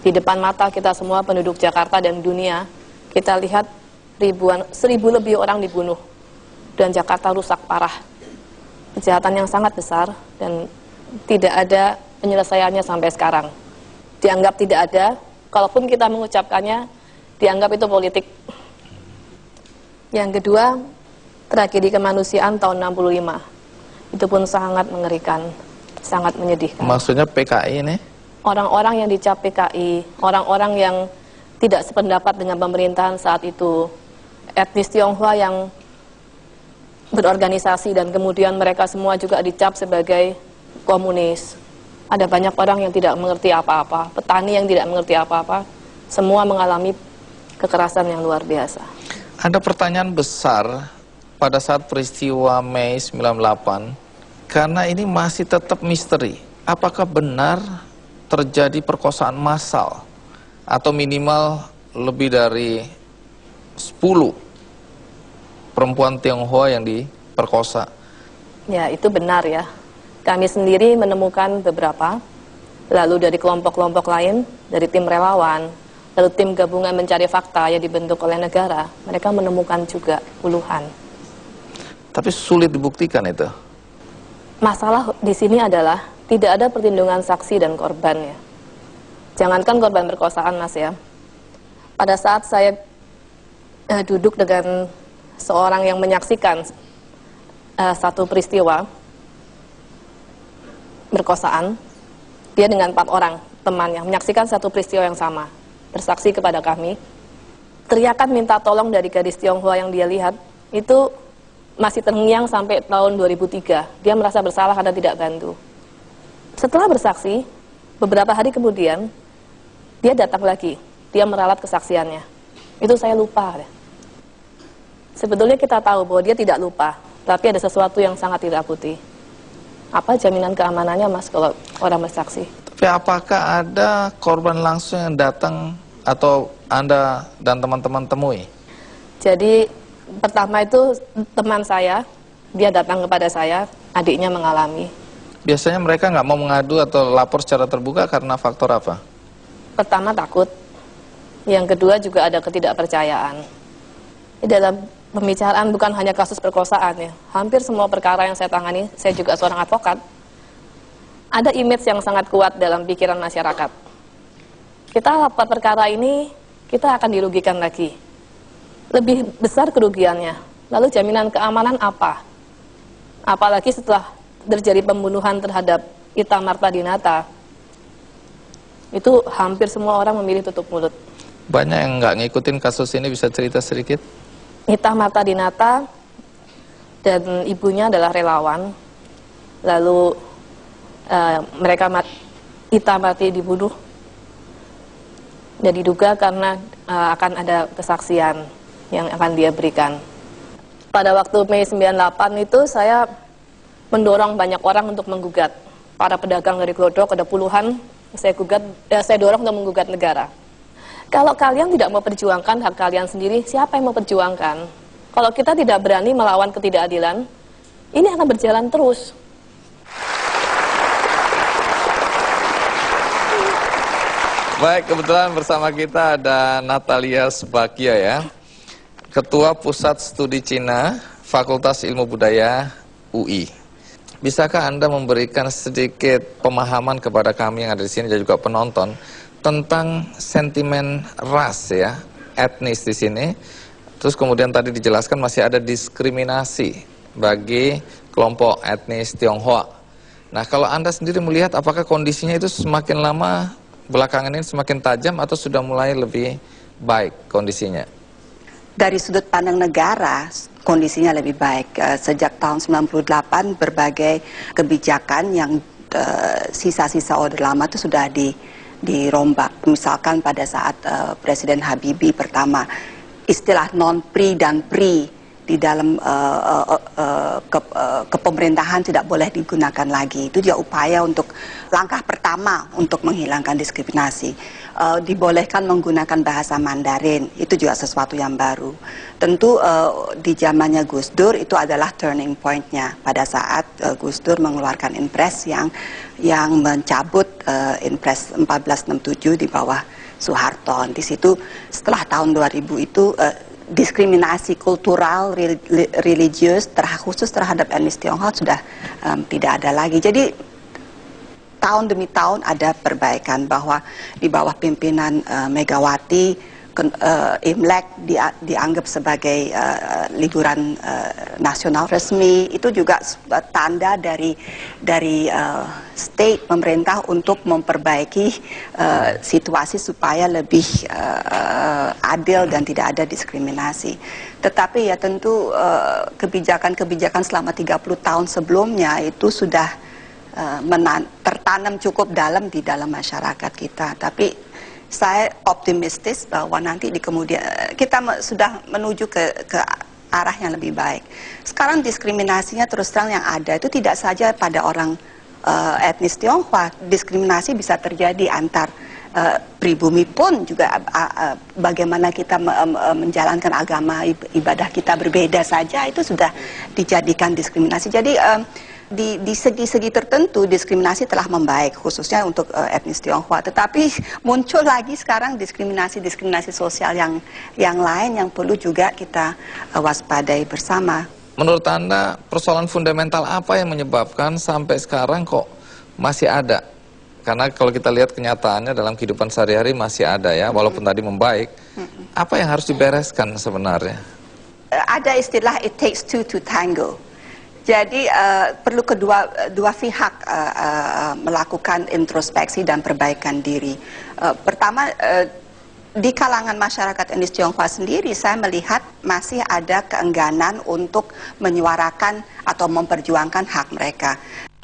D: Di depan mata kita semua penduduk Jakarta dan dunia, kita lihat 1.000 lebih orang dibunuh. Dan Jakarta rusak parah. Kejahatan yang sangat besar dan tidak ada penyelesaiannya sampai sekarang. Dianggap tidak ada, kalaupun kita mengucapkannya, dianggap itu politik. Yang kedua, tragedi kemanusiaan tahun 65. Itu pun sangat mengerikan, sangat menyedihkan.
A: Maksudnya PKI ini?
D: Orang-orang yang dicap PKI, orang-orang yang tidak sependapat dengan pemerintahan saat itu, etnis Tionghoa yang berorganisasi dan kemudian mereka semua juga dicap sebagai komunis. Ada banyak orang yang tidak mengerti apa-apa, petani yang tidak mengerti apa-apa, semua mengalami kekerasan yang luar biasa.
A: Ada pertanyaan besar pada saat peristiwa Mei 98, karena ini masih tetap misteri. Apakah benar terjadi perkosaan massal atau minimal lebih dari 10 perempuan Tionghoa yang diperkosa?
D: Ya, itu benar ya. Kami sendiri menemukan beberapa, lalu dari kelompok-kelompok lain, dari tim relawan, lalu tim gabungan mencari fakta yang dibentuk oleh negara, mereka menemukan juga puluhan.
A: Tapi sulit dibuktikan itu.
D: Masalah di sini adalah tidak ada perlindungan saksi dan korban ya. Jangankan korban perkosaan Mas ya. Pada saat saya duduk dengan seorang yang menyaksikan satu peristiwa perkosaan, dia dengan 4 orang temannya menyaksikan satu peristiwa yang sama, bersaksi kepada kami. Teriakan minta tolong dari gadis Tionghoa yang dia lihat itu masih terngiang sampai tahun 2003. Dia merasa bersalah karena tidak bantu. Setelah bersaksi, beberapa hari kemudian dia datang lagi, dia meralat kesaksiannya. Itu saya lupa. Sebetulnya kita tahu bahwa dia tidak lupa, tapi ada sesuatu yang sangat ditakuti. Apa jaminan keamanannya Mas kalau orang bersaksi?
A: Tapi apakah ada korban langsung yang datang atau Anda dan teman-teman temui?
D: Jadi pertama itu teman saya, dia datang kepada saya, adiknya mengalami.
A: Biasanya mereka nggak mau mengadu atau lapor secara terbuka karena faktor apa?
D: Pertama takut, yang kedua juga ada ketidakpercayaan. Di dalam pembicaraan bukan hanya kasus perkosaan ya, hampir semua perkara yang saya tangani, saya juga seorang advokat, ada image yang sangat kuat dalam pikiran masyarakat. Kita lapor perkara ini, kita akan dirugikan lagi. Lebih besar kerugiannya, lalu jaminan keamanan apa? Apalagi setelah terjadi pembunuhan terhadap Ita Marta Dinata, itu hampir semua orang memilih tutup mulut.
A: Banyak yang nggak ngikutin kasus ini, bisa cerita sedikit?
D: Ita Marta Dinata dan ibunya adalah relawan. Lalu Ita mati dibunuh dan diduga karena akan ada kesaksian yang akan dia berikan. Pada waktu Mei 98 itu saya mendorong banyak orang untuk menggugat. Para pedagang dari Glodok ada puluhan, saya dorong untuk menggugat negara. Kalau kalian tidak mau perjuangkan hak kalian sendiri, siapa yang mau perjuangkan? Kalau kita tidak berani melawan ketidakadilan, ini akan berjalan terus.
A: Baik, kebetulan bersama kita ada Natalia Subakia ya, Ketua Pusat Studi Cina, Fakultas Ilmu Budaya UI. Bisakah Anda memberikan sedikit pemahaman kepada kami yang ada di sini dan juga penonton tentang sentimen ras ya, etnis di sini. Terus kemudian tadi dijelaskan masih ada diskriminasi bagi kelompok etnis Tionghoa. Nah, kalau Anda sendiri melihat apakah kondisinya itu semakin lama belakangan ini semakin tajam atau sudah mulai lebih baik kondisinya?
E: Dari sudut pandang negara, kondisinya lebih baik. Sejak tahun 98 berbagai kebijakan yang sisa-sisa Orde Lama itu sudah dirombak. Misalkan pada saat Presiden Habibie pertama istilah non-pri dan pri di dalam kepemerintahan tidak boleh digunakan lagi. Itu juga upaya untuk langkah pertama untuk menghilangkan diskriminasi. Dibolehkan menggunakan bahasa Mandarin, itu juga sesuatu yang baru. Tentu di zamannya Gus Dur itu adalah turning point-nya pada saat Gus Dur mengeluarkan Inpres yang mencabut Inpres 1467 di bawah Soeharto. Di situ setelah tahun 2000 itu diskriminasi kultural, religius, khusus terhadap etnis Tionghoa sudah tidak ada lagi. Jadi tahun demi tahun ada perbaikan, bahwa di bawah pimpinan Megawati, Imlek dianggap sebagai liburan nasional resmi. Itu juga tanda dari state, pemerintah, untuk memperbaiki situasi supaya lebih adil dan tidak ada diskriminasi. Tetapi ya tentu kebijakan-kebijakan selama 30 tahun sebelumnya itu sudah tertanam cukup dalam di dalam masyarakat kita. Tapi saya optimistis bahwa nanti di kemudian kita sudah menuju ke arah yang lebih baik. Sekarang diskriminasinya terus terang yang ada itu tidak saja pada orang etnis Tionghoa. Diskriminasi bisa terjadi antar pribumi pun juga. Bagaimana kita menjalankan agama, ibadah kita berbeda saja itu sudah dijadikan diskriminasi. Jadi di segi-segi tertentu diskriminasi telah membaik, khususnya untuk etnis Tionghoa. Tetapi muncul lagi sekarang diskriminasi sosial yang lain yang perlu juga kita waspadai bersama.
A: Menurut Anda, persoalan fundamental apa yang menyebabkan sampai sekarang kok masih ada? Karena kalau kita lihat kenyataannya dalam kehidupan sehari-hari masih ada ya, walaupun tadi membaik. Apa yang harus dibereskan sebenarnya?
E: Ada istilah it takes two to tango. Jadi perlu dua pihak melakukan introspeksi dan perbaikan diri. Pertama, di kalangan masyarakat etnis Tionghoa sendiri, saya melihat masih ada keengganan untuk menyuarakan atau memperjuangkan hak mereka.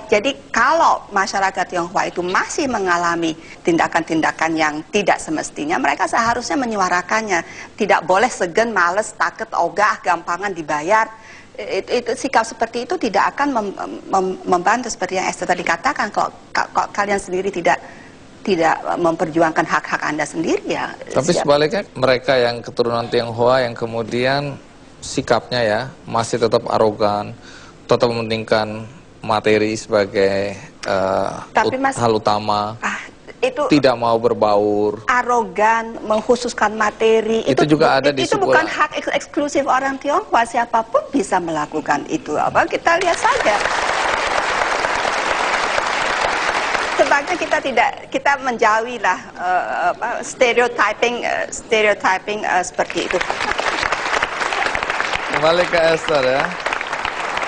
E: Jadi kalau masyarakat Tionghoa itu masih mengalami tindakan-tindakan yang tidak semestinya, mereka seharusnya menyuarakannya. Tidak boleh segan, males, takut, ogah, gampangan dibayar. Itu sikap seperti itu tidak akan membantu, seperti yang Esther tadi katakan. Kalau kalian sendiri tidak memperjuangkan hak-hak Anda sendiri, ya.
A: Tapi sebaliknya mereka yang keturunan Tionghoa yang kemudian sikapnya ya masih tetap arogan, tetap mementingkan materi sebagai hal utama. Itu tidak mau berbaur,
E: arogan, mengkhususkan materi,
A: itu juga ada di
E: itu bukan hak eksklusif orang Tionghoa. Siapapun bisa melakukan itu. Kita lihat saja. Sebaiknya kita menjauhilah stereotyping seperti itu.
A: Kembali ke Esther ya.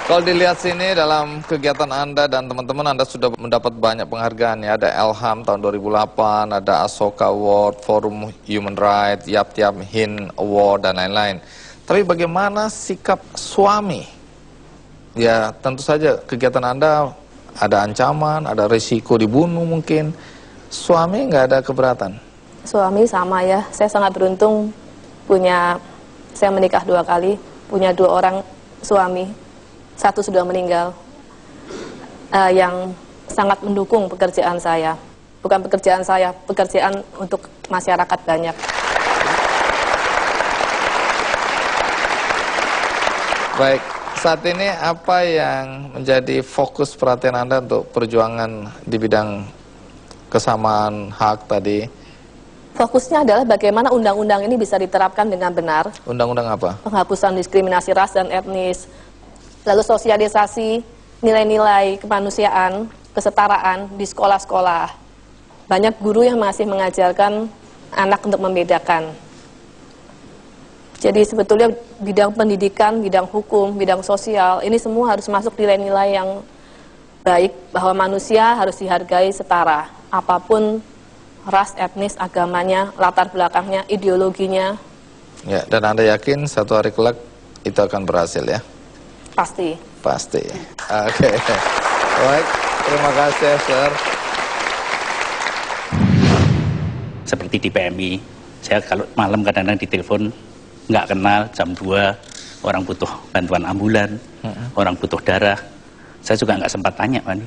A: Kalau dilihat sini dalam kegiatan Anda dan teman-teman, Anda sudah mendapat banyak penghargaan ya. Ada Elham tahun 2008, ada Asoka Award, Forum Human Rights, Yap Tiap Hin Award, dan lain-lain. Tapi bagaimana sikap suami? Ya tentu saja kegiatan Anda ada ancaman, ada risiko dibunuh mungkin. Suami nggak ada keberatan?
D: Suami sama ya, saya sangat beruntung saya menikah 2 kali, punya 2 orang suami. 1 sudah meninggal, yang sangat mendukung pekerjaan saya. Bukan pekerjaan saya, pekerjaan untuk masyarakat banyak.
A: Baik, saat ini apa yang menjadi fokus perhatian Anda untuk perjuangan di bidang kesamaan hak tadi?
D: Fokusnya adalah bagaimana undang-undang ini bisa diterapkan dengan benar.
A: Undang-undang apa?
D: Penghapusan diskriminasi ras dan etnis, lalu sosialisasi nilai-nilai kemanusiaan, kesetaraan di sekolah-sekolah. Banyak guru yang masih mengajarkan anak untuk membedakan. Jadi sebetulnya bidang pendidikan, bidang hukum, bidang sosial, ini semua harus masuk nilai-nilai yang baik, bahwa manusia harus dihargai setara. Apapun ras, etnis, agamanya, latar belakangnya, ideologinya.
A: Ya, dan Anda yakin satu hari kelak itu akan berhasil ya?
D: Pasti.
A: Pasti. Oke. Baik, terima kasih, Sir.
F: Seperti di PMI, saya kalau malam kadang-kadang ditelepon nggak kenal, jam 2 orang butuh bantuan ambulan, orang butuh darah. Saya juga nggak sempat tanya, Pak,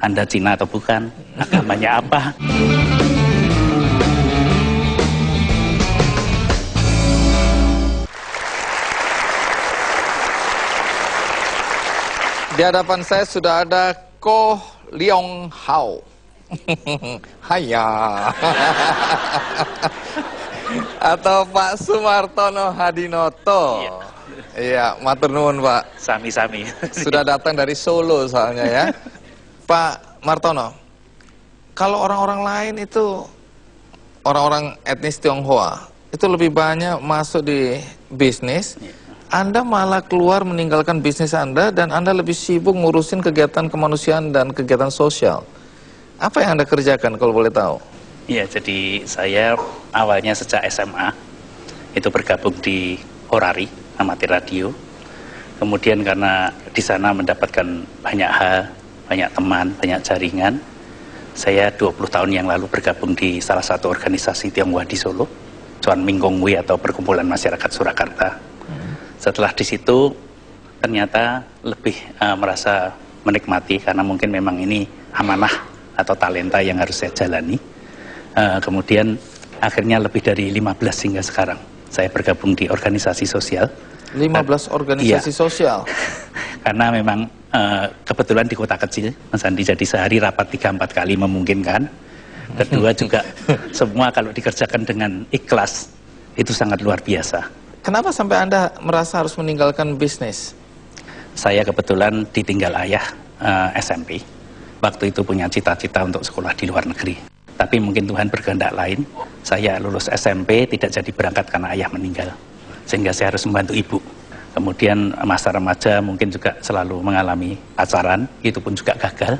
F: Anda Cina atau bukan, agamanya apa.
A: Di hadapan saya sudah ada Ko Leong Hao. Haya. Atau Pak Sumartono Hadinoto. Iya, matur nuwun, Pak.
F: Sami-sami.
A: Sudah datang dari Solo soalnya ya. Pak Martono, kalau orang-orang lain itu, orang-orang etnis Tionghoa, itu lebih banyak masuk di bisnis, Anda malah keluar meninggalkan bisnis Anda dan Anda lebih sibuk ngurusin kegiatan kemanusiaan dan kegiatan sosial. Apa yang Anda kerjakan kalau boleh tahu?
F: Iya, jadi saya awalnya sejak SMA itu bergabung di Horari, amatir radio. Kemudian karena di sana mendapatkan banyak hal, banyak teman, banyak jaringan, saya 20 tahun yang lalu bergabung di salah satu organisasi Tionghoa di Solo, Cuan Mingkongwi atau Perkumpulan Masyarakat Surakarta. Setelah di situ ternyata lebih merasa menikmati karena mungkin memang ini amanah atau talenta yang harus saya jalani. Kemudian akhirnya lebih dari 15 hingga sekarang saya bergabung di organisasi sosial.
A: 15 organisasi sosial?
F: Karena memang kebetulan di kota kecil, Mas Andi, jadi sehari rapat 3-4 kali memungkinkan. Kedua juga semua kalau dikerjakan dengan ikhlas itu sangat luar biasa.
A: Kenapa sampai Anda merasa harus meninggalkan bisnis?
F: Saya kebetulan ditinggal ayah SMP. Waktu itu punya cita-cita untuk sekolah di luar negeri. Tapi mungkin Tuhan berkehendak lain. Saya lulus SMP tidak jadi berangkat karena ayah meninggal. Sehingga saya harus membantu ibu. Kemudian masa remaja mungkin juga selalu mengalami pacaran. Itu pun juga gagal.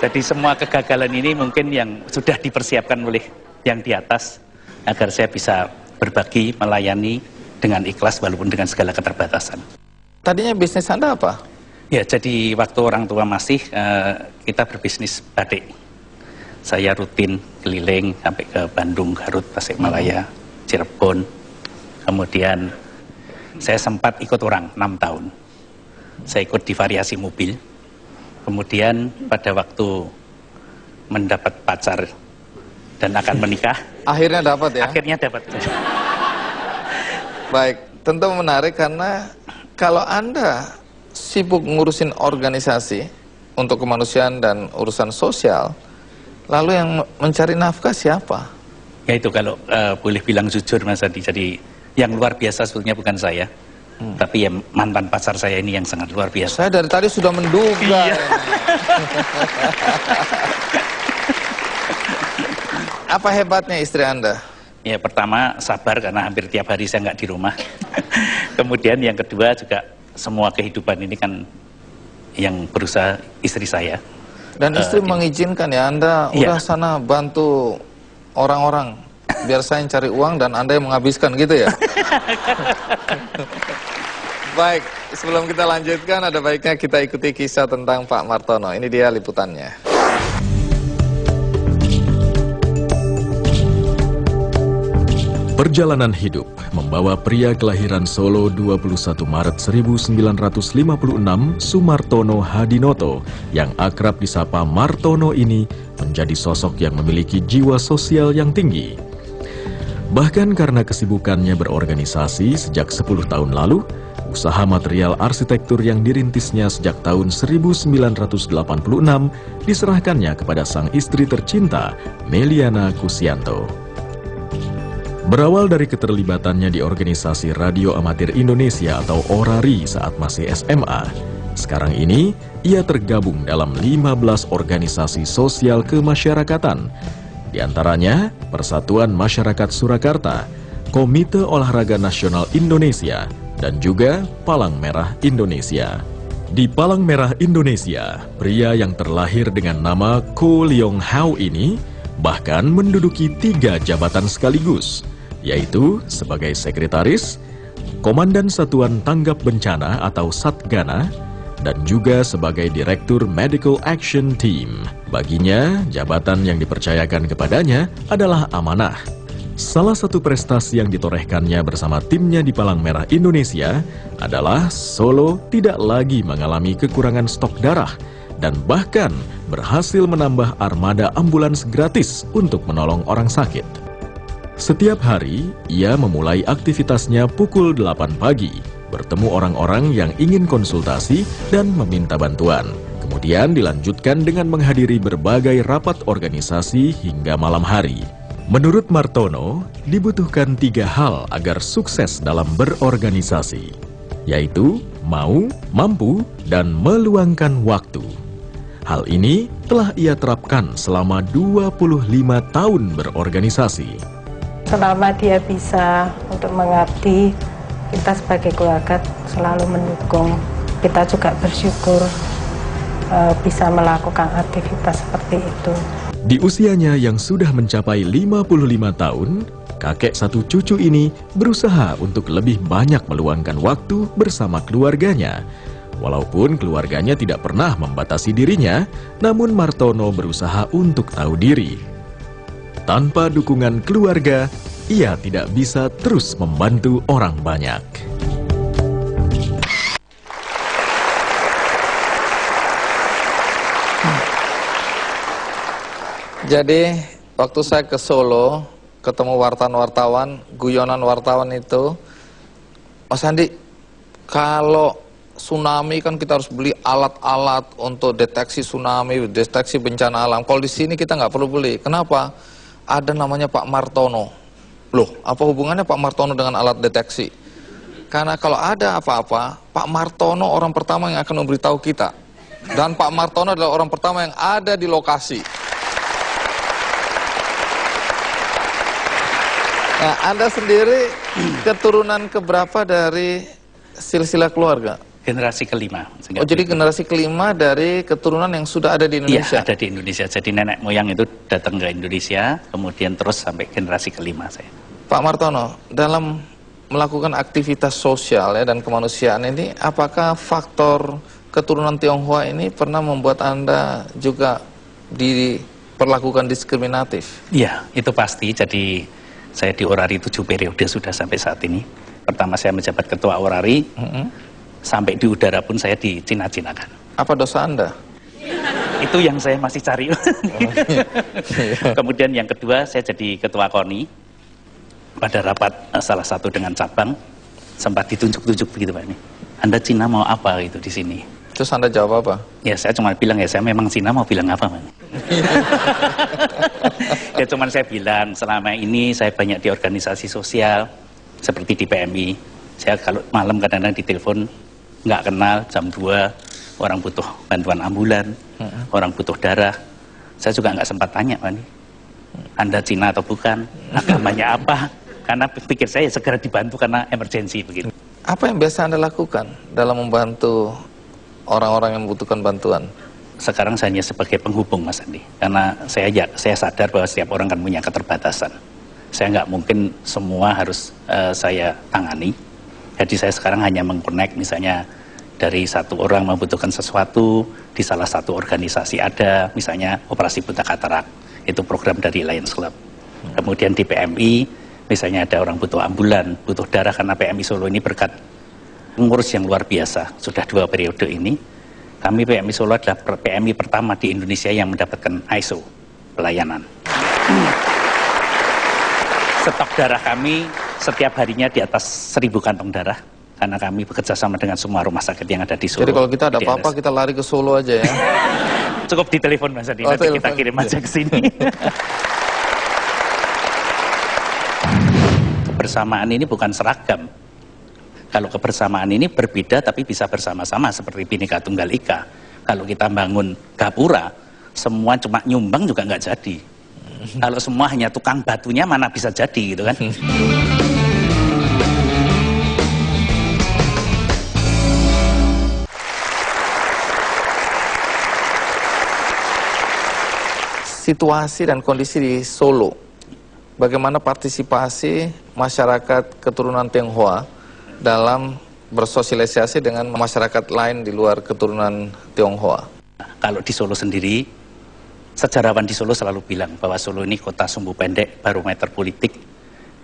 F: Jadi semua kegagalan ini mungkin yang sudah dipersiapkan oleh yang di atas, agar saya bisa berbagi, melayani dengan ikhlas walaupun dengan segala keterbatasan.
A: Tadinya bisnis Anda apa?
F: Ya, jadi waktu orang tua masih, kita berbisnis batik. Saya rutin keliling sampai ke Bandung, Garut, Tasikmalaya, Cirebon. Kemudian saya sempat ikut orang 6 tahun. Saya ikut di variasi mobil. Kemudian pada waktu mendapat pacar dan akan menikah,
A: akhirnya dapat ya?
F: Akhirnya dapat.
A: Baik, tentu menarik karena kalau Anda sibuk ngurusin organisasi untuk kemanusiaan dan urusan sosial, lalu yang mencari nafkah siapa?
F: Ya itu kalau boleh bilang jujur, Mas Adi, jadi yang luar biasa sebetulnya bukan saya, tapi ya mantan pacar saya ini yang sangat luar biasa.
A: Saya dari tadi sudah menduga. Iya. Apa hebatnya istri Anda?
F: Ya, pertama sabar karena hampir tiap hari saya nggak di rumah. Kemudian yang kedua juga semua kehidupan ini kan yang berusaha istri saya.
A: Dan istri mengizinkan ya, Anda udah sana bantu orang-orang biar saya yang cari uang dan Anda yang menghabiskan gitu ya? Baik, sebelum kita lanjutkan ada baiknya kita ikuti kisah tentang Pak Martono. Ini dia liputannya.
C: Perjalanan hidup membawa pria kelahiran Solo 21 Maret 1956, Sumartono Hadinoto, yang akrab disapa Martono ini menjadi sosok yang memiliki jiwa sosial yang tinggi. Bahkan karena kesibukannya berorganisasi sejak 10 tahun lalu, usaha material arsitektur yang dirintisnya sejak tahun 1986 diserahkannya kepada sang istri tercinta, Meliana Kusianto. Berawal dari keterlibatannya di organisasi Radio Amatir Indonesia atau ORARI saat masih SMA, sekarang ini ia tergabung dalam 15 organisasi sosial kemasyarakatan, di antaranya Persatuan Masyarakat Surakarta, Komite Olahraga Nasional Indonesia, dan juga Palang Merah Indonesia. Di Palang Merah Indonesia, pria yang terlahir dengan nama Ko Leong Hao ini bahkan menduduki 3 jabatan sekaligus, yaitu sebagai sekretaris, komandan Satuan Tanggap Bencana atau Satgana, dan juga sebagai Direktur Medical Action Team. Baginya, jabatan yang dipercayakan kepadanya adalah amanah. Salah satu prestasi yang ditorehkannya bersama timnya di Palang Merah Indonesia adalah Solo tidak lagi mengalami kekurangan stok darah dan bahkan berhasil menambah armada ambulans gratis untuk menolong orang sakit. Setiap hari, ia memulai aktivitasnya pukul 8 pagi, bertemu orang-orang yang ingin konsultasi dan meminta bantuan. Kemudian dilanjutkan dengan menghadiri berbagai rapat organisasi hingga malam hari. Menurut Martono, dibutuhkan 3 hal agar sukses dalam berorganisasi, yaitu mau, mampu, dan meluangkan waktu. Hal ini telah ia terapkan selama 25 tahun berorganisasi.
G: Selama dia bisa untuk mengabdi, kita sebagai keluarga selalu mendukung. Kita juga bersyukur bisa melakukan aktivitas seperti itu.
C: Di usianya yang sudah mencapai 55 tahun, kakek satu cucu ini berusaha untuk lebih banyak meluangkan waktu bersama keluarganya. Walaupun keluarganya tidak pernah membatasi dirinya, namun Martono berusaha untuk tahu diri. Tanpa dukungan keluarga, ia tidak bisa terus membantu orang banyak.
A: Jadi waktu saya ke Solo, ketemu wartawan-wartawan, guyonan wartawan itu, Mas Andi, kalau tsunami kan kita harus beli alat-alat untuk deteksi tsunami, deteksi bencana alam. Kalau di sini kita nggak perlu beli. Kenapa? Ada namanya Pak Martono. Loh, apa hubungannya Pak Martono dengan alat deteksi? Karena kalau ada apa-apa, Pak Martono orang pertama yang akan memberitahu kita. Dan Pak Martono adalah orang pertama yang ada di lokasi. Nah, Anda sendiri keturunan keberapa dari silsilah keluarga?
F: Generasi kelima.
A: Oh, jadi generasi kelima dari keturunan yang sudah ada di Indonesia?
F: Iya, ada di Indonesia. Jadi nenek moyang itu datang ke Indonesia, kemudian terus sampai generasi kelima saya.
A: Pak Martono, dalam melakukan aktivitas sosial ya, dan kemanusiaan ini, apakah faktor keturunan Tionghoa ini pernah membuat Anda juga diperlakukan diskriminatif?
F: Iya, itu pasti. Jadi saya di Orari 7 periode sudah sampai saat ini. Pertama saya menjabat ketua Orari, sampai di udara pun saya dicina-cinakan.
A: Apa dosa Anda?
F: Itu yang saya masih cari. Kemudian yang kedua, saya jadi ketua KONI. Pada rapat salah satu dengan cabang, sempat ditunjuk-tunjuk begitu Pak ini. Anda Cina mau apa gitu di sini?
A: Terus Anda jawab apa?
F: Ya saya cuma bilang, ya saya memang Cina, mau bilang apa Pak? Ya cuman saya bilang, selama ini saya banyak di organisasi sosial, seperti di PMI. Saya kalau malam kadang-kadang ditelepon, nggak kenal, jam 2, orang butuh bantuan ambulan, orang butuh darah. Saya juga nggak sempat tanya, Pak, Anda Cina atau bukan, agamanya apa? Karena pikir saya segera dibantu karena emergensi begitu.
A: Apa yang biasa Anda lakukan dalam membantu orang-orang yang membutuhkan bantuan?
F: Sekarang saya hanya sebagai penghubung, Mas Andi, karena saya sadar bahwa setiap orang kan punya keterbatasan. Saya nggak mungkin semua harus saya tangani. Jadi saya sekarang hanya mengkonek, misalnya dari satu orang membutuhkan sesuatu di salah satu organisasi ada, misalnya operasi buta katarak, itu program dari Lions Club. Kemudian di PMI, misalnya ada orang butuh ambulan, butuh darah, karena PMI Solo ini berkat pengurus yang luar biasa, sudah 2 periode ini. Kami PMI Solo adalah PMI pertama di Indonesia yang mendapatkan ISO pelayanan. Stok darah kami setiap harinya di atas 1000 kantong darah, karena kami bekerja sama dengan semua rumah sakit yang ada di Solo.
A: Jadi kalau kita ada apa-apa, kita lari ke Solo aja ya?
F: Cukup di telepon Mas Adi, nanti kita kirim aja ke sini. Kebersamaan ini bukan seragam. Kalau kebersamaan ini berbeda tapi bisa bersama-sama seperti Bhinneka Tunggal Ika. Kalau kita bangun gapura, semua cuma nyumbang juga nggak jadi. Kalau semua hanya tukang batunya, mana bisa jadi gitu kan.
A: Situasi dan kondisi di Solo, bagaimana partisipasi masyarakat keturunan Tionghoa dalam bersosialisasi dengan masyarakat lain di luar keturunan Tionghoa?
F: Kalau di Solo sendiri, sejarawan di Solo selalu bilang bahwa Solo ini kota sumbu pendek, barometer politik,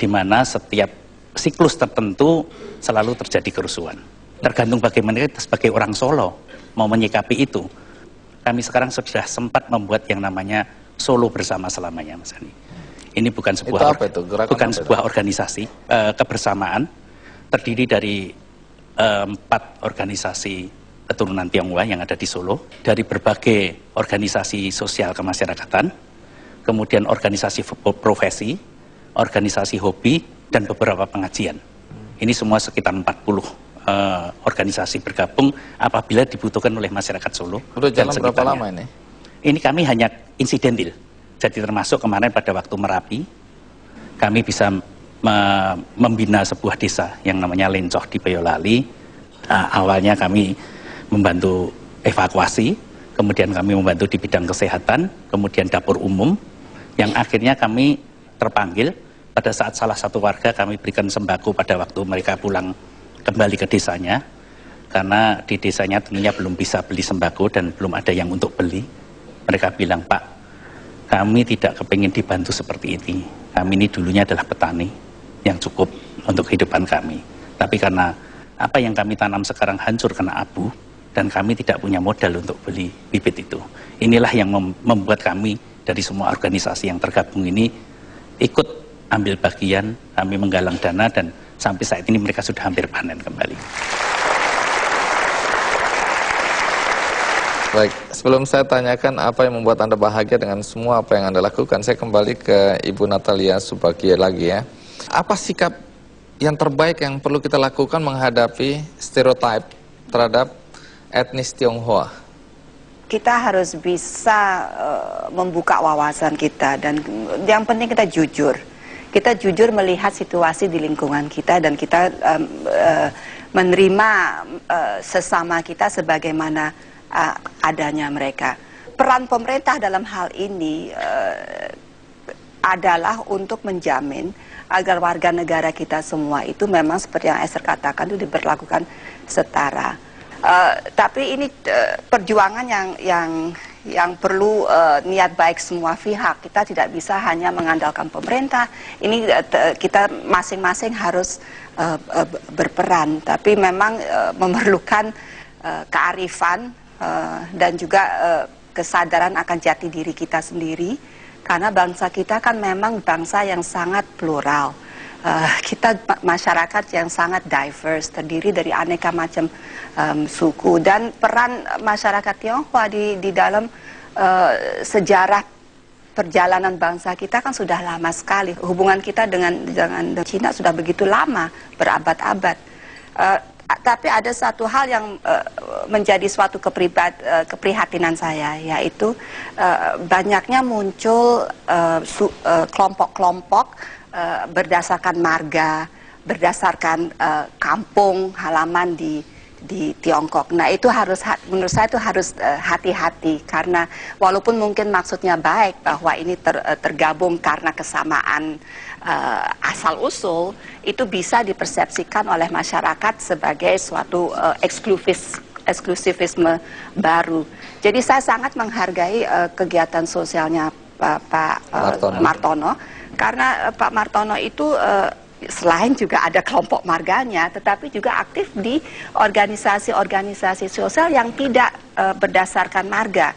F: di mana setiap siklus tertentu selalu terjadi kerusuhan. Tergantung bagaimana kita sebagai orang Solo mau menyikapi itu. Kami sekarang sudah sempat membuat yang namanya Solo Bersama Selamanya, Mas Andi. Ini bukan sebuah organisasi kebersamaan, terdiri dari 4 organisasi keturunan Tionghoa yang ada di Solo, dari berbagai organisasi sosial kemasyarakatan, kemudian organisasi profesi, organisasi hobi, dan beberapa pengajian. Ini semua sekitar 40 organisasi bergabung apabila dibutuhkan oleh masyarakat Solo.
A: Udah jalan berapa lama ini?
F: Ini kami hanya insidentil. Jadi termasuk kemarin pada waktu Merapi, kami bisa membina sebuah desa yang namanya Lencoh di Boyolali. Awalnya kami membantu evakuasi, kemudian kami membantu di bidang kesehatan, kemudian dapur umum, yang akhirnya kami terpanggil pada saat salah satu warga kami berikan sembako pada waktu mereka pulang kembali ke desanya, karena di desanya tentunya belum bisa beli sembako dan belum ada yang untuk beli. Mereka bilang, "Pak, kami tidak kepingin dibantu seperti ini. Kami ini dulunya adalah petani yang cukup untuk kehidupan kami. Tapi karena apa yang kami tanam sekarang hancur kena abu, dan kami tidak punya modal untuk beli bibit itu. Inilah yang membuat kami dari semua organisasi yang tergabung ini ikut ambil bagian, kami menggalang dana, dan sampai saat ini mereka sudah hampir panen kembali."
A: Baik, sebelum saya tanyakan apa yang membuat Anda bahagia dengan semua apa yang Anda lakukan, saya kembali ke Ibu Natalia Subagio lagi ya. Apa sikap yang terbaik yang perlu kita lakukan menghadapi stereotip terhadap etnis Tionghoa?
E: Kita harus bisa membuka wawasan kita, dan yang penting kita jujur. Kita jujur melihat situasi di lingkungan kita, dan kita menerima sesama kita sebagaimana adanya mereka. Peran pemerintah dalam hal ini adalah untuk menjamin agar warga negara kita semua itu memang seperti yang Esther katakan itu diberlakukan setara. Tapi ini perjuangan yang perlu niat baik semua pihak. Kita tidak bisa hanya mengandalkan pemerintah. Ini kita masing-masing harus berperan. Tapi memang memerlukan kearifan dan juga kesadaran akan jati diri kita sendiri. Karena bangsa kita kan memang bangsa yang sangat plural. Kita masyarakat yang sangat diverse, terdiri dari aneka macam suku, dan peran masyarakat Tionghoa di dalam sejarah perjalanan bangsa kita kan sudah lama sekali. Hubungan kita dengan Cina sudah begitu lama, berabad-abad. Tapi ada satu hal yang menjadi suatu keprihatinan saya, yaitu banyaknya muncul kelompok-kelompok berdasarkan marga, berdasarkan kampung halaman di Tiongkok. Nah, itu harus, menurut saya itu harus hati-hati, karena walaupun mungkin maksudnya baik bahwa ini tergabung karena kesamaan asal-usul, itu bisa dipersepsikan oleh masyarakat sebagai suatu eksklusivisme baru. Jadi saya sangat menghargai kegiatan sosialnya Pak Martono, karena Pak Martono itu selain juga ada kelompok marganya, tetapi juga aktif di organisasi-organisasi sosial yang tidak berdasarkan marga.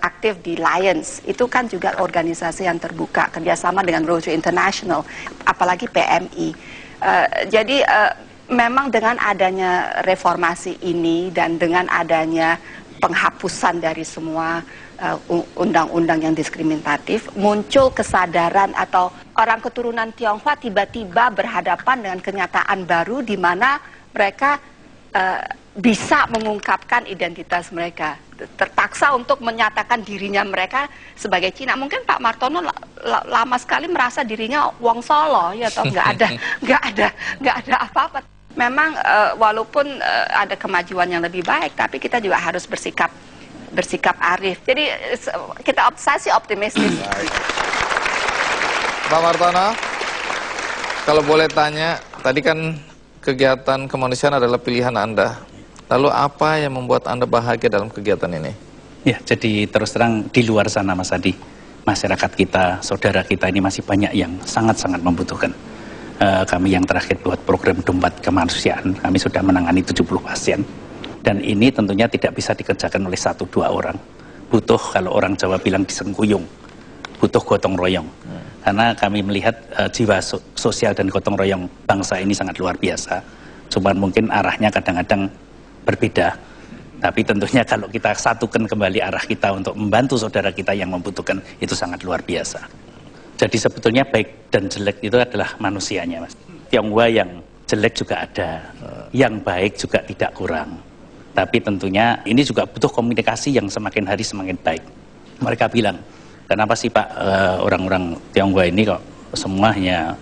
E: Aktif di Lions, itu kan juga organisasi yang terbuka, kerjasama dengan Rotary International, apalagi PMI. Jadi memang dengan adanya reformasi ini dan dengan adanya penghapusan dari semua undang-undang yang diskriminatif, muncul kesadaran atau orang keturunan Tionghoa tiba-tiba berhadapan dengan kenyataan baru di mana mereka bisa mengungkapkan identitas mereka, terpaksa untuk menyatakan dirinya mereka sebagai Cina. Mungkin Pak Martono lama sekali merasa dirinya Wong Solo, ya, atau nggak ada apa-apa. Memang walaupun ada kemajuan yang lebih baik, tapi kita juga harus bersikap arif. Jadi saya sih optimistis.
A: Pak Martono, kalau boleh tanya, tadi kan kegiatan kemanusiaan adalah pilihan Anda. Lalu apa yang membuat Anda bahagia dalam kegiatan ini?
F: Ya, jadi terus terang di luar sana, Mas Adi, masyarakat kita, saudara kita ini masih banyak yang sangat-sangat membutuhkan. Kami yang terakhir buat program dompet kemanusiaan, kami sudah menangani 70 pasien. Dan ini tentunya tidak bisa dikerjakan oleh 1-2 orang. Butuh, kalau orang Jawa bilang disengkuyung, butuh gotong royong. Karena kami melihat jiwa sosial dan gotong royong bangsa ini sangat luar biasa. Cuma mungkin arahnya kadang-kadang berbeda. Tapi tentunya kalau kita satukan kembali arah kita untuk membantu saudara kita yang membutuhkan, itu sangat luar biasa. Jadi sebetulnya baik dan jelek itu adalah manusianya, Mas. Tionghoa yang jelek juga ada, yang baik juga tidak kurang. Tapi tentunya ini juga butuh komunikasi yang semakin hari semakin baik. Mereka bilang, kenapa sih Pak orang-orang Tionghoa ini kok semuanya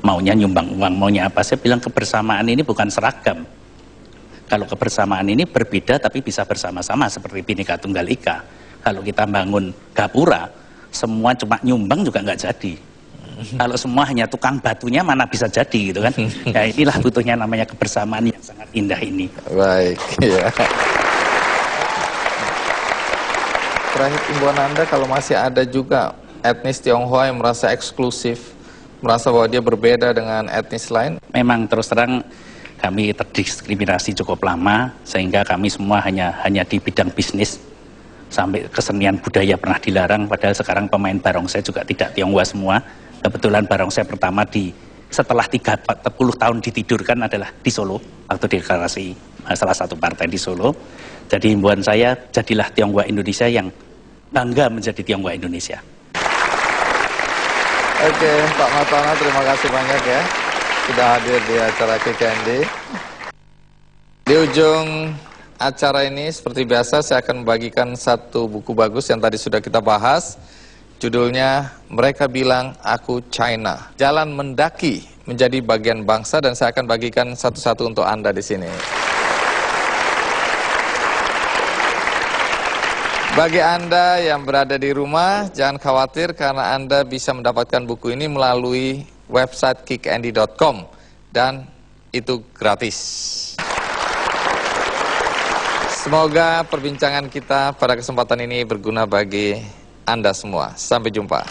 F: maunya nyumbang uang, maunya apa? Saya bilang kebersamaan ini bukan seragam. Kalau kebersamaan ini berbeda tapi bisa bersama-sama seperti Bhinneka Tunggal Ika. Kalau kita bangun gapura, semua cuma nyumbang juga nggak jadi. Kalau semua hanya tukang batunya mana bisa jadi gitu kan. Ya inilah butuhnya namanya kebersamaan yang sangat indah ini.
A: Baik, ya. Terakhir imbauan Anda, kalau masih ada juga etnis Tionghoa yang merasa eksklusif, merasa bahwa dia berbeda dengan etnis lain.
F: Memang terus terang kami terdiskriminasi cukup lama, sehingga kami semua hanya di bidang bisnis. Sampai kesenian budaya pernah dilarang, padahal sekarang pemain barongsai juga tidak Tionghoa semua. Kebetulan barongsai pertama setelah 30 tahun ditidurkan adalah di Solo, waktu deklarasi salah satu partai di Solo. Jadi himbauan saya, jadilah Tionghoa Indonesia yang bangga menjadi Tionghoa Indonesia.
A: Oke, Pak Martono, terima kasih banyak ya sudah hadir di acara KKND. Di ujung acara ini seperti biasa saya akan membagikan satu buku bagus yang tadi sudah kita bahas. Judulnya Mereka Bilang Aku China. Jalan Mendaki Menjadi Bagian Bangsa, dan saya akan bagikan satu-satu untuk Anda di sini. Bagi Anda yang berada di rumah, jangan khawatir karena Anda bisa mendapatkan buku ini melalui website kickandi.com dan itu gratis. Semoga perbincangan kita pada kesempatan ini berguna bagi Anda semua. Sampai jumpa.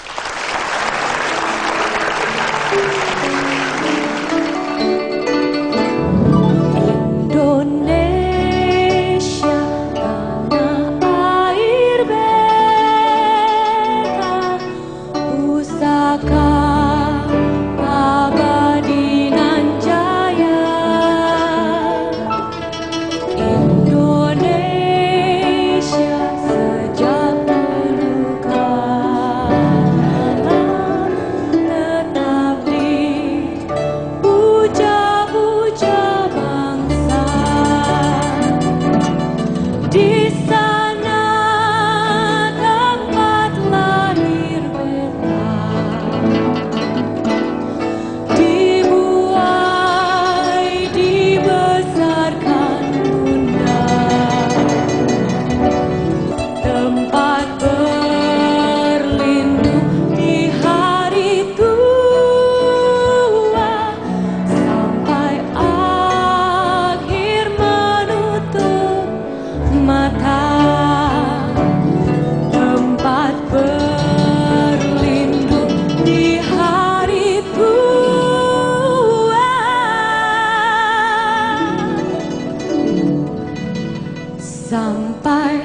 H: Sampai